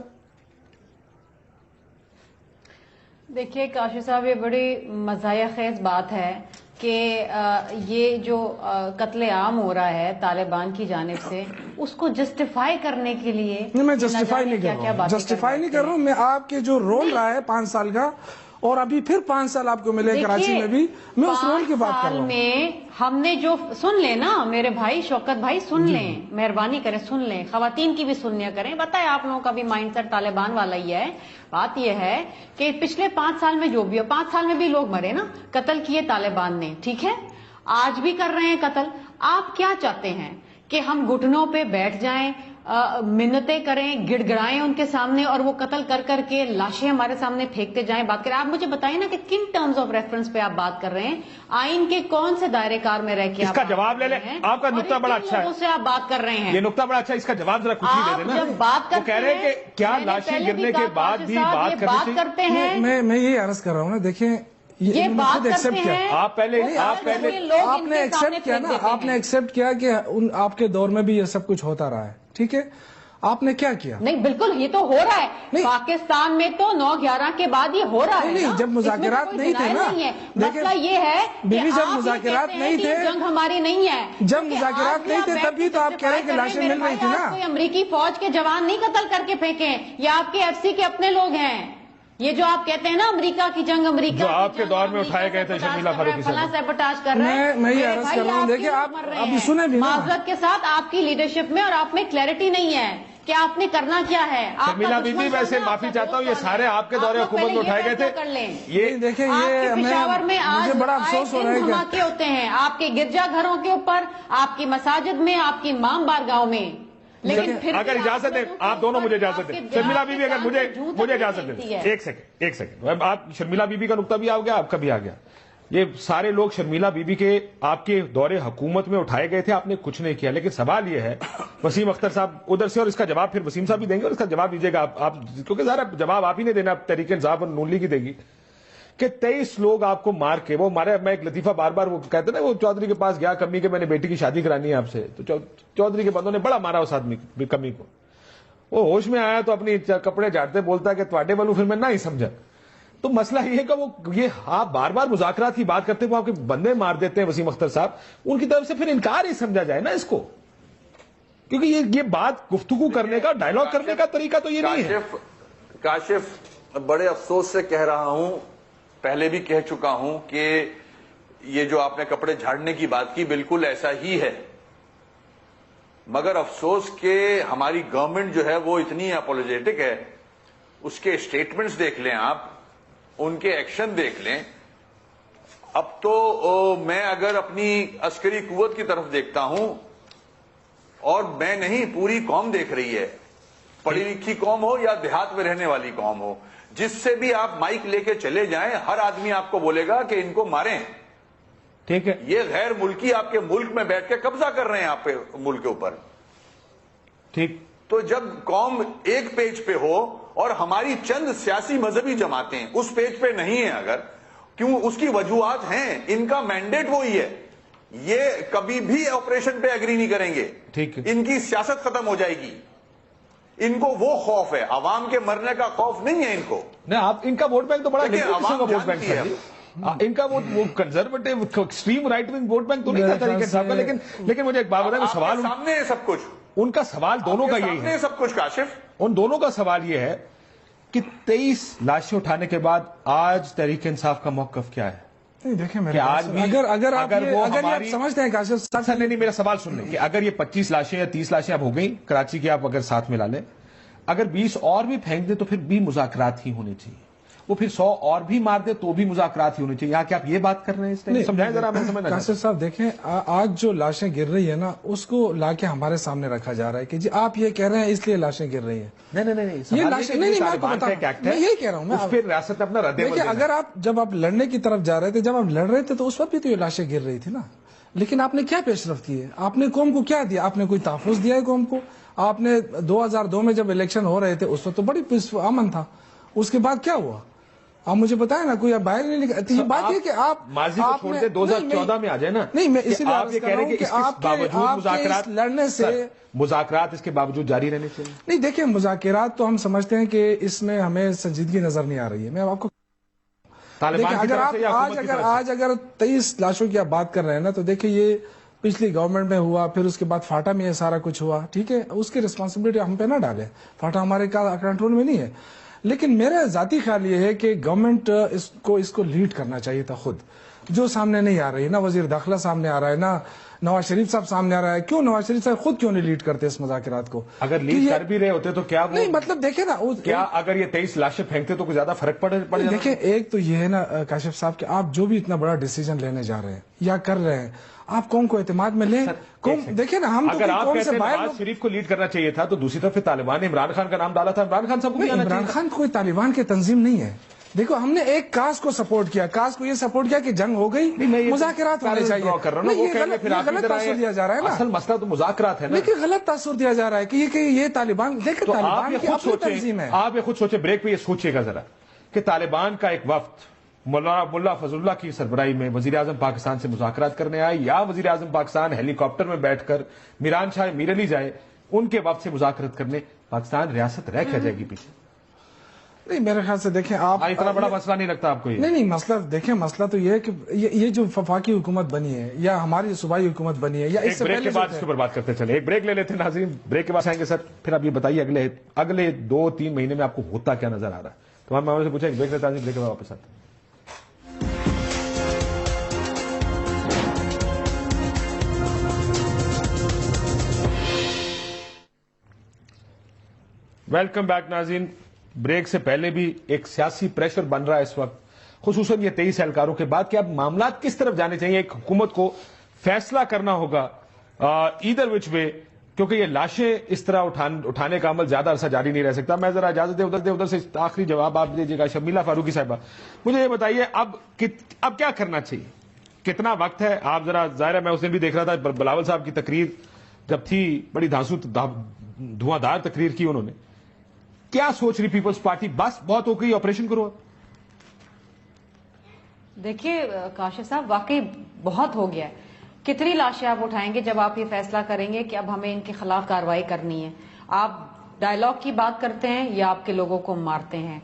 [SPEAKER 7] دیکھیے کاشف صاحب, یہ بڑی مزاحیہ خیز بات ہے کہ یہ جو قتل عام ہو رہا ہے طالبان کی جانب سے اس کو جسٹیفائی کرنے کے لیے؟
[SPEAKER 6] نہیں، میں جسٹیفائی نہیں کر رہا ہوں، جسٹیفائی نہیں کر رہا ہوں میں. آپ کے جو رول رہا ہے 5 سال کا، اور ابھی پھر 5 سال آپ کو ملے کراچی میں بھی، میں اس رول کی بات کر رہا ہوں.
[SPEAKER 7] میں ہم نے جو سن لیں نا میرے بھائی شوکت بھائی، سن لیں، مہربانی کریں سن لیں، خواتین کی بھی سنیا کریں. بتائیں آپ لوگوں کا بھی مائنڈ سیٹ طالبان والا ہی ہے. بات یہ ہے کہ پچھلے 5 سال میں جو بھی ہو، 5 سال میں بھی لوگ مرے نا، قتل کیے طالبان نے، ٹھیک ہے، آج بھی کر رہے ہیں قتل. آپ کیا چاہتے ہیں کہ ہم گھٹنوں پہ بیٹھ جائیں، منتیں کریں، گڑ گڑائیں ان کے سامنے، اور وہ قتل کر کر کے لاشیں ہمارے سامنے پھینکتے جائیں، بات کریں؟ آپ مجھے بتائیں نا کہ کن ٹرمز آف ریفرنس پہ آپ بات کر رہے ہیں، آئین کے کون سے دائرے کار میں رہ کے
[SPEAKER 2] اس کا جواب لے لیں. آپ کا نقطہ بڑا اچھا ہے،
[SPEAKER 7] اس سے آپ بات کر رہے ہیں،
[SPEAKER 2] یہ نقطہ بڑا اچھا ہے، اس کا جواب ذرا کچھ ہی دے دینا.
[SPEAKER 7] جب بات
[SPEAKER 2] وہ کہہ رہے ہیں کہ کیا لاشیں گرنے کے بعد بھی بات
[SPEAKER 7] کرتے ہیں؟
[SPEAKER 6] میں یہ عرض کر رہا ہوں نا، دیکھیں
[SPEAKER 7] یہ بات کرتے ہیں.
[SPEAKER 2] آپ پہلے
[SPEAKER 6] آپ نے ایکسپٹ کیا نا، آپ نے ایکسپٹ کیا کہ آپ کے دور میں بھی یہ سب کچھ ہوتا رہا ہے، ٹھیک ہے. آپ نے کیا کیا؟
[SPEAKER 7] نہیں بالکل، یہ تو ہو رہا ہے پاکستان میں، تو 9/11 کے بعد یہ ہو رہا ہے.
[SPEAKER 6] نہیں، جب مذاکرات نہیں تھے نا،
[SPEAKER 7] مسئلہ یہ ہے
[SPEAKER 6] کہ جب مذاکرات نہیں تھے،
[SPEAKER 7] جنگ ہماری نہیں ہے،
[SPEAKER 6] جب مذاکرات نہیں تھے تب بھی تو آپ کہہ رہے ہیں کہ لاشیں مل رہی تھی نا.
[SPEAKER 7] کوئی امریکی فوج کے جوان نہیں قتل کر کے پھینکے، یہ آپ کے ایف سی کے اپنے لوگ ہیں. یہ جو آپ کہتے ہیں نا امریکہ کی جنگ، امریکہ
[SPEAKER 2] جو آپ کے دور میں اٹھائے گئے تھے شرمیلا فاروقی
[SPEAKER 7] فلاں سیبوٹاج کر رہے ہیں.
[SPEAKER 6] میں یہ عرض کر رہا ہوں، دیکھیں آپ ابھی سنیں بھی نا،
[SPEAKER 7] معذرت کے ساتھ آپ کی لیڈرشپ میں اور آپ میں کلیئرٹی نہیں ہے کہ آپ نے کرنا کیا ہے.
[SPEAKER 2] شرمیلا بی بی، ویسے معافی چاہتا ہوں، یہ سارے آپ کے دور حکومت میں اٹھائے گئے تھے.
[SPEAKER 6] یہ دیکھیں، یہ
[SPEAKER 7] پشاور میں
[SPEAKER 6] مجھے بڑا افسوس ہو رہا ہے کہ
[SPEAKER 7] دھماکے ہوتے ہیں آپ کے گرجا گھروں کے اوپر، آپ کی مساجد میں، آپ کی امام بارگاہوں میں. لیکن
[SPEAKER 2] اگر اجازت دیں آپ دونوں، مجھے اجازت دیں شرمیلا بی بی، اگر مجھے اجازت دیں ایک سیکنڈ. آپ شرمیلا بی بی کا نقطہ بھی آ گیا، آپ کا بھی آ گیا. یہ سارے لوگ شرمیلا بی بی کے آپ کے دور حکومت میں اٹھائے گئے تھے، آپ نے کچھ نہیں کیا. لیکن سوال یہ ہے، وسیم اختر صاحب ادھر سے، اور اس کا جواب پھر وسیم صاحب بھی دیں گے، اور اس کا جواب دیجیے گا آپ، کیونکہ ذرا جواب آپ ہی نہیں دینا، تحریک انصاف اور نون لیگ کی دے گی، کہ 23 لوگ آپ کو مار کے، وہ مارے. میں ایک لطیفہ بار بار وہ کہتے نا، وہ چودھری کے پاس گیا کمی کے، میں نے بیٹی کی شادی کرانی ہے آپ سے، تو چودھری کے بندوں نے بڑا مارا اس آدمی کمی کو. وہ ہوش میں آیا تو اپنی کپڑے جھاڑتے بولتا ہے کہ تواڈے والوں پھر میں نہ ہی سمجھا. تو مسئلہ یہ ہے کہ وہ یہ آپ بار بار مذاکرات کی بات کرتے، وہ آپ کے بندے مار دیتے ہیں وسیم اختر صاحب، ان کی طرف سے پھر انکار ہی سمجھا جائے نا اس کو، کیونکہ یہ بات گفتگو کرنے کا، ڈائیلاگ کرنے کا طریقہ تو یہ نہیں ہے.
[SPEAKER 8] کاشف، بڑے افسوس سے کہہ رہا ہوں، پہلے بھی کہہ چکا ہوں کہ یہ جو آپ نے کپڑے جھاڑنے کی بات کی بالکل ایسا ہی ہے، مگر افسوس کہ ہماری گورنمنٹ جو ہے وہ اتنی اپولوجیٹک ہے. اس کے اسٹیٹمنٹس دیکھ لیں آپ، ان کے ایکشن دیکھ لیں. اب تو میں اگر اپنی عسکری قوت کی طرف دیکھتا ہوں، اور میں نہیں، پوری قوم دیکھ رہی ہے، پڑھی لکھی قوم ہو یا دیہات میں رہنے والی قوم ہو، جس سے بھی آپ مائک لے کے چلے جائیں، ہر آدمی آپ کو بولے گا کہ ان کو ماریں.
[SPEAKER 2] ٹھیک ہے،
[SPEAKER 8] یہ غیر ملکی آپ کے ملک میں بیٹھ کے قبضہ کر رہے ہیں آپ کے ملک کے اوپر.
[SPEAKER 2] ٹھیک.
[SPEAKER 8] تو جب قوم ایک پیج پہ ہو اور ہماری چند سیاسی مذہبی جماعتیں اس پیج پہ نہیں ہیں، اگر کیوں، اس کی وجوہات ہیں، ان کا مینڈیٹ وہی ہے، یہ کبھی بھی آپریشن پہ ایگری نہیں کریں گے.
[SPEAKER 2] ٹھیک ہے،
[SPEAKER 8] ان کی سیاست ختم ہو جائے گی. ان کو وہ خوف ہے، عوام کے مرنے کا خوف نہیں ہے ان کو.
[SPEAKER 2] نہیں، آپ ان کا ووٹ بینک تو بڑا ووٹ بینک ہے، ان کا وہ conservative extreme right wing vote bank تو نہیں تھا طریقے صاحب کا. لیکن مجھے ایک بات بتائیں، سوال
[SPEAKER 8] سامنے ہے سب کچھ،
[SPEAKER 2] ان کا سوال دونوں کا یہی ہے،
[SPEAKER 8] سب کچھ کاشف،
[SPEAKER 2] ان دونوں کا سوال یہ ہے کہ 23 لاشیں اٹھانے کے بعد آج تحریک انصاف کا موقف کیا ہے؟
[SPEAKER 6] نہیں دیکھیں،
[SPEAKER 2] اگر
[SPEAKER 6] آپ سمجھتے ہیں کاشف صاحب،
[SPEAKER 2] نہیں، میرا سوال سن لیں کہ اگر یہ 25 لاشیں یا 30 لاشیں اب ہو گئیں کراچی کی، آپ اگر ساتھ ملا لیں، اگر 20 اور بھی پھینک دیں تو پھر بھی مذاکرات ہی ہونے چاہیے. وہ پھر 100 اور بھی مار دے تو بھی مذاکرات ہی ہونے چاہیے. یہاں کہ آپ یہ بات کر رہے ہیں، سمجھائیں ذرا، میں سمجھنا.
[SPEAKER 6] کاشف صاحب دیکھیں، آج جو لاشیں گر رہی ہیں نا، اس کو لا کے ہمارے سامنے رکھا جا رہا ہے کہ جی آپ یہ کہہ رہے ہیں اس لیے لاشیں گر رہی ہیں.
[SPEAKER 2] نہیں،
[SPEAKER 6] یہ لاشیں نہیں، میں یہی کہہ رہا ہوں،
[SPEAKER 2] اس پہ ریاست اپنا رد عمل.
[SPEAKER 6] دیکھیں، اگر جب آپ لڑنے کی طرف جا رہے تھے، جب آپ لڑ رہے تھے تو اس وقت بھی تو یہ لاشیں گر رہی تھی نا. لیکن آپ نے کیا پیش رفت کی ہے؟ آپ نے قوم کو کیا دیا؟ آپ نے کوئی تحفظ دیا ہے قوم کو؟ آپ نے 2002 میں جب الیکشن ہو رہے تھے اس وقت تو بڑی امن تھا. اس کے بعد کیا ہوا؟ آپ مجھے بتائیں نا، کوئی باہر نہیں نکلا. یہ بات ہے کہ آپ
[SPEAKER 2] ماضی کو چھوڑ دے، 2014 میں آ جائے نا.
[SPEAKER 6] نہیں، میں اسی لیے
[SPEAKER 2] آپ یہ کہہ رہے ہیں کہ اس باوجود مذاکرات
[SPEAKER 6] لڑنے سے،
[SPEAKER 2] مذاکرات اس کے باوجود جاری رہنے چاہیے.
[SPEAKER 6] نہیں دیکھیں، مذاکرات تو ہم سمجھتے ہیں کہ اس میں ہمیں سنجیدگی نظر نہیں آ رہی ہے. میں آپ کو آج اگر 23 لاشوں کی آپ بات کر رہے ہیں نا، تو دیکھیں یہ پچھلی گورنمنٹ میں ہوا، پھر اس کے بعد فاٹا میں یہ سارا کچھ ہوا، ٹھیک ہے، اس کی ریسپانسبلٹی ہم پہ نہ ڈالیں، فاٹا ہمارے کنٹرول میں نہیں ہے. لیکن میرا ذاتی خیال یہ ہے کہ گورنمنٹ اس کو لیڈ کرنا چاہیے تھا خود، جو سامنے نہیں آ رہی، نہ وزیر داخلہ سامنے آ رہا ہے، نہ نواز شریف صاحب سامنے آ رہا ہے. کیوں نواز شریف صاحب خود کیوں نہیں لیڈ کرتے اس مذاکرات کو؟
[SPEAKER 2] اگر لیڈ کر بھی رہے ہوتے تو کیا
[SPEAKER 6] نہیں، مطلب دیکھیں نا،
[SPEAKER 2] کیا اگر یہ 23 لاشیں پھینکتے تو کچھ زیادہ فرق پڑ جاتا؟
[SPEAKER 6] دیکھیں، ایک تو یہ ہے نا کاشف صاحب کہ آپ جو بھی اتنا بڑا ڈیسیجن لینے جا رہے ہیں یا کر رہے ہیں، آپ قوم کو اعتماد میں لیں. دیکھیں نا، ہم
[SPEAKER 2] اگر آپ کہتے ہیں نواز شریف کو لیڈ کرنا چاہیے تھا، تو دوسری طرف طالبان نے عمران خان کا نام ڈالا تھا. عمران خان صاحب کو
[SPEAKER 6] عمران خان کوئی طالبان کی تنظیم نہیں ہے. دیکھو، ہم نے ایک کاز کو سپورٹ کیا، کاز کو یہ سپورٹ کیا کہ جنگ ہو گئی، مذاکرات ہونے چاہیے. غلط تاثر دیا جا رہا ہے نا،
[SPEAKER 2] اصل مسئلہ تو مذاکرات ہے نا.
[SPEAKER 6] لیکن غلط تاثر دیا جا رہا ہے کہ یہ طالبان، دیکھیں طالبان کی اپنی تنظیم ہے.
[SPEAKER 2] آپ یہ خود سوچیں، بریک پہ یہ سوچئے گا ذرا کہ طالبان کا ایک وفد ملا فضل اللہ کی سربراہی میں وزیر اعظم پاکستان سے مذاکرات کرنے آئے، یا وزیر اعظم پاکستان ہیلی کاپٹر میں بیٹھ کر میران شاہ میر علی جائے ان کے وفد سے مذاکرات کرنے، پاکستان ریاست رہ کیا جائے گی پیچھے؟
[SPEAKER 6] نہیں، میرے خیال سے دیکھیں آپ،
[SPEAKER 2] اتنا بڑا مسئلہ نہیں لگتا آپ کو یہ؟
[SPEAKER 6] نہیں، مسئلہ دیکھیں، مسئلہ تو یہ ہے کہ یہ جو وفاقی حکومت بنی ہے یا ہماری صوبائی حکومت بنی ہے، یا اس سے
[SPEAKER 2] بریک کے بعد اس کے اوپر بات کرتے چلے. ایک بریک لے لیتے ہیں ناظرین، بریک کے بعد آئیں گے. سر پھر آپ یہ بتائیے اگلے 2-3 مہینے میں آپ کو ہوتا کیا نظر آ رہا ہے؟ تمام معاملے سے پوچھا. ایک بریک لیتے ہیں، بریک کے بعد واپس آتے ہیں. ویلکم بیک ناظرین. بریک سے پہلے بھی ایک سیاسی پریشر بن رہا ہے اس وقت، خصوصاً یہ 23 اہلکاروں کے بعد، کہ اب معاملات کس طرف جانے چاہیے. ایک حکومت کو فیصلہ کرنا ہوگا ایدر وچ وے، کیونکہ یہ لاشیں اس طرح اٹھانے کا عمل زیادہ عرصہ جاری نہیں رہ سکتا. میں ذرا اجازت دیں ادھر سے آخری جواب آپ دیجیے گا. شمیلہ فاروقی صاحبہ، مجھے یہ بتائیے اب کیا کرنا چاہیے، کتنا وقت ہے؟ آپ ذرا، ظاہر ہے میں اس دن بھی دیکھ رہا تھا بلاول صاحب کی تقریر جب تھی، بڑی دھواں دار تقریر کی انہوں نے. کیا سوچ رہی پیپلز پارٹی؟ بس بہت ہو گئی، آپریشن کرو.
[SPEAKER 7] دیکھیے کاشف صاحب، واقعی بہت ہو گیا ہے. کتنی لاشیں آپ اٹھائیں گے جب آپ یہ فیصلہ کریں گے کہ اب ہمیں ان کے خلاف کارروائی کرنی ہے؟ آپ ڈائیلاگ کی بات کرتے ہیں یا آپ کے لوگوں کو مارتے ہیں؟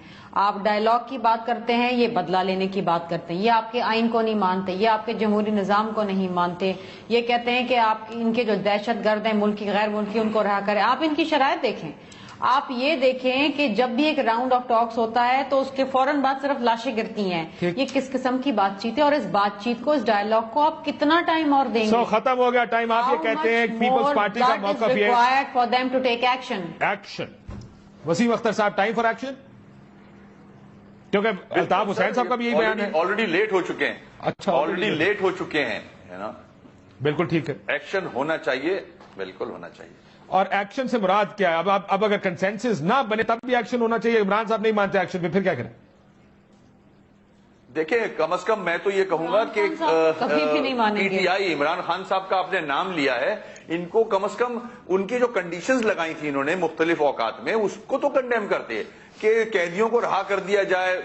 [SPEAKER 7] آپ ڈائیلاگ کی بات کرتے ہیں، یہ بدلہ لینے کی بات کرتے ہیں، یہ آپ کے آئین کو نہیں مانتے، یہ آپ کے جمہوری نظام کو نہیں مانتے، یہ کہتے ہیں کہ آپ ان کے جو دہشت گرد ہیں ملکی غیر ملکی ان کو رہا کریں. آپ ان کی شرائط دیکھیں. آپ یہ دیکھیں کہ جب بھی ایک راؤنڈ آف ٹاکس ہوتا ہے تو اس کے فوراً بعد صرف لاشیں گرتی ہیں. یہ کس قسم کی بات چیت ہے؟ اور اس بات چیت کو، اس ڈائیلاگ کو آپ کتنا ٹائم اور دیں گے؟
[SPEAKER 2] ختم ہو گیا ٹائم. آپ یہ کہتے ہیں پیپلز پارٹی کا موقف یہ ہے
[SPEAKER 7] for them to take action.
[SPEAKER 2] Waseem Akhtar صاحب، ٹائم فار ایکشن، کیونکہ الطاف حسین صاحب کا بھی یہی بیان ہے.
[SPEAKER 8] آلریڈی لیٹ ہو چکے ہیں.
[SPEAKER 2] اچھا،
[SPEAKER 8] آلریڈی لیٹ ہو چکے ہیں، ہے نا.
[SPEAKER 2] بالکل ٹھیک ہے،
[SPEAKER 8] ایکشن ہونا چاہیے، بالکل ہونا چاہیے.
[SPEAKER 2] اور ایکشن سے مراد کیا ہے؟ اب اگر کنسنسس نہ بنے تب بھی ایکشن ہونا چاہیے. عمران صاحب نہیں مانتے ایکشن پہ، پھر کیا کریں؟
[SPEAKER 8] دیکھیں، کم از کم میں تو یہ کہوں گا کہ P T I, Imran Khan صاحب کا آپ نے نام لیا ہے، ان کو کم از کم ان کی جو کنڈیشنز لگائی تھی انہوں نے مختلف اوقات میں، اس کو تو کنڈیم کرتے کہ قیدیوں کو رہا کر دیا جائے،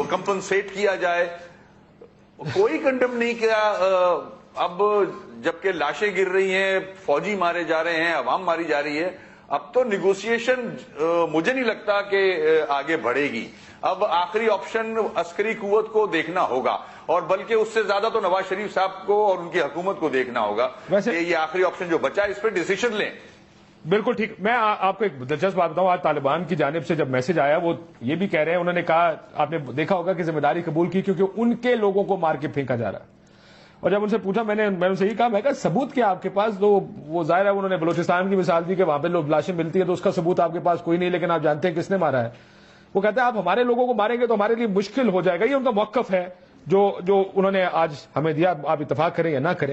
[SPEAKER 8] کمپنسیٹ کیا جائے. کوئی کنڈیم نہیں کیا. اب جبکہ لاشیں گر رہی ہیں، فوجی مارے جا رہے ہیں، عوام ماری جا رہی ہے، اب تو نیگوسیشن مجھے نہیں لگتا کہ آگے بڑھے گی. اب آخری آپشن عسکری قوت کو دیکھنا ہوگا، اور بلکہ اس سے زیادہ تو نواز شریف صاحب کو اور ان کی حکومت کو دیکھنا ہوگا کہ یہ آخری آپشن جو بچا ہے اس پہ ڈیسیشن لیں.
[SPEAKER 2] بالکل ٹھیک. میں آپ کو ایک دلچسپ بات بتاؤں. آج طالبان کی جانب سے جب میسج آیا، وہ یہ بھی کہہ رہے ہیں، انہوں نے کہا، آپ نے دیکھا ہوگا کہ ذمہ داری قبول کی کیونکہ ان کے لوگوں کو مار کے پھینکا جا رہا ہے. اور جب ان سے پوچھا، میں نے ان سے یہ کہا، میں کہا ثبوت کیا آپ کے پاس؟ تو وہ ظاہر ہے انہوں نے بلوچستان کی مثال دی کہ وہاں پہ لوگ لاشیں ملتی ہیں، تو اس کا ثبوت آپ کے پاس کوئی نہیں، لیکن آپ جانتے ہیں کس نے مارا ہے. وہ کہتے ہیں آپ ہمارے لوگوں کو ماریں گے تو ہمارے لیے مشکل ہو جائے گا. یہ ان کا موقف ہے جو انہوں نے آج ہمیں دیا. آپ اتفاق کریں یا نہ کریں.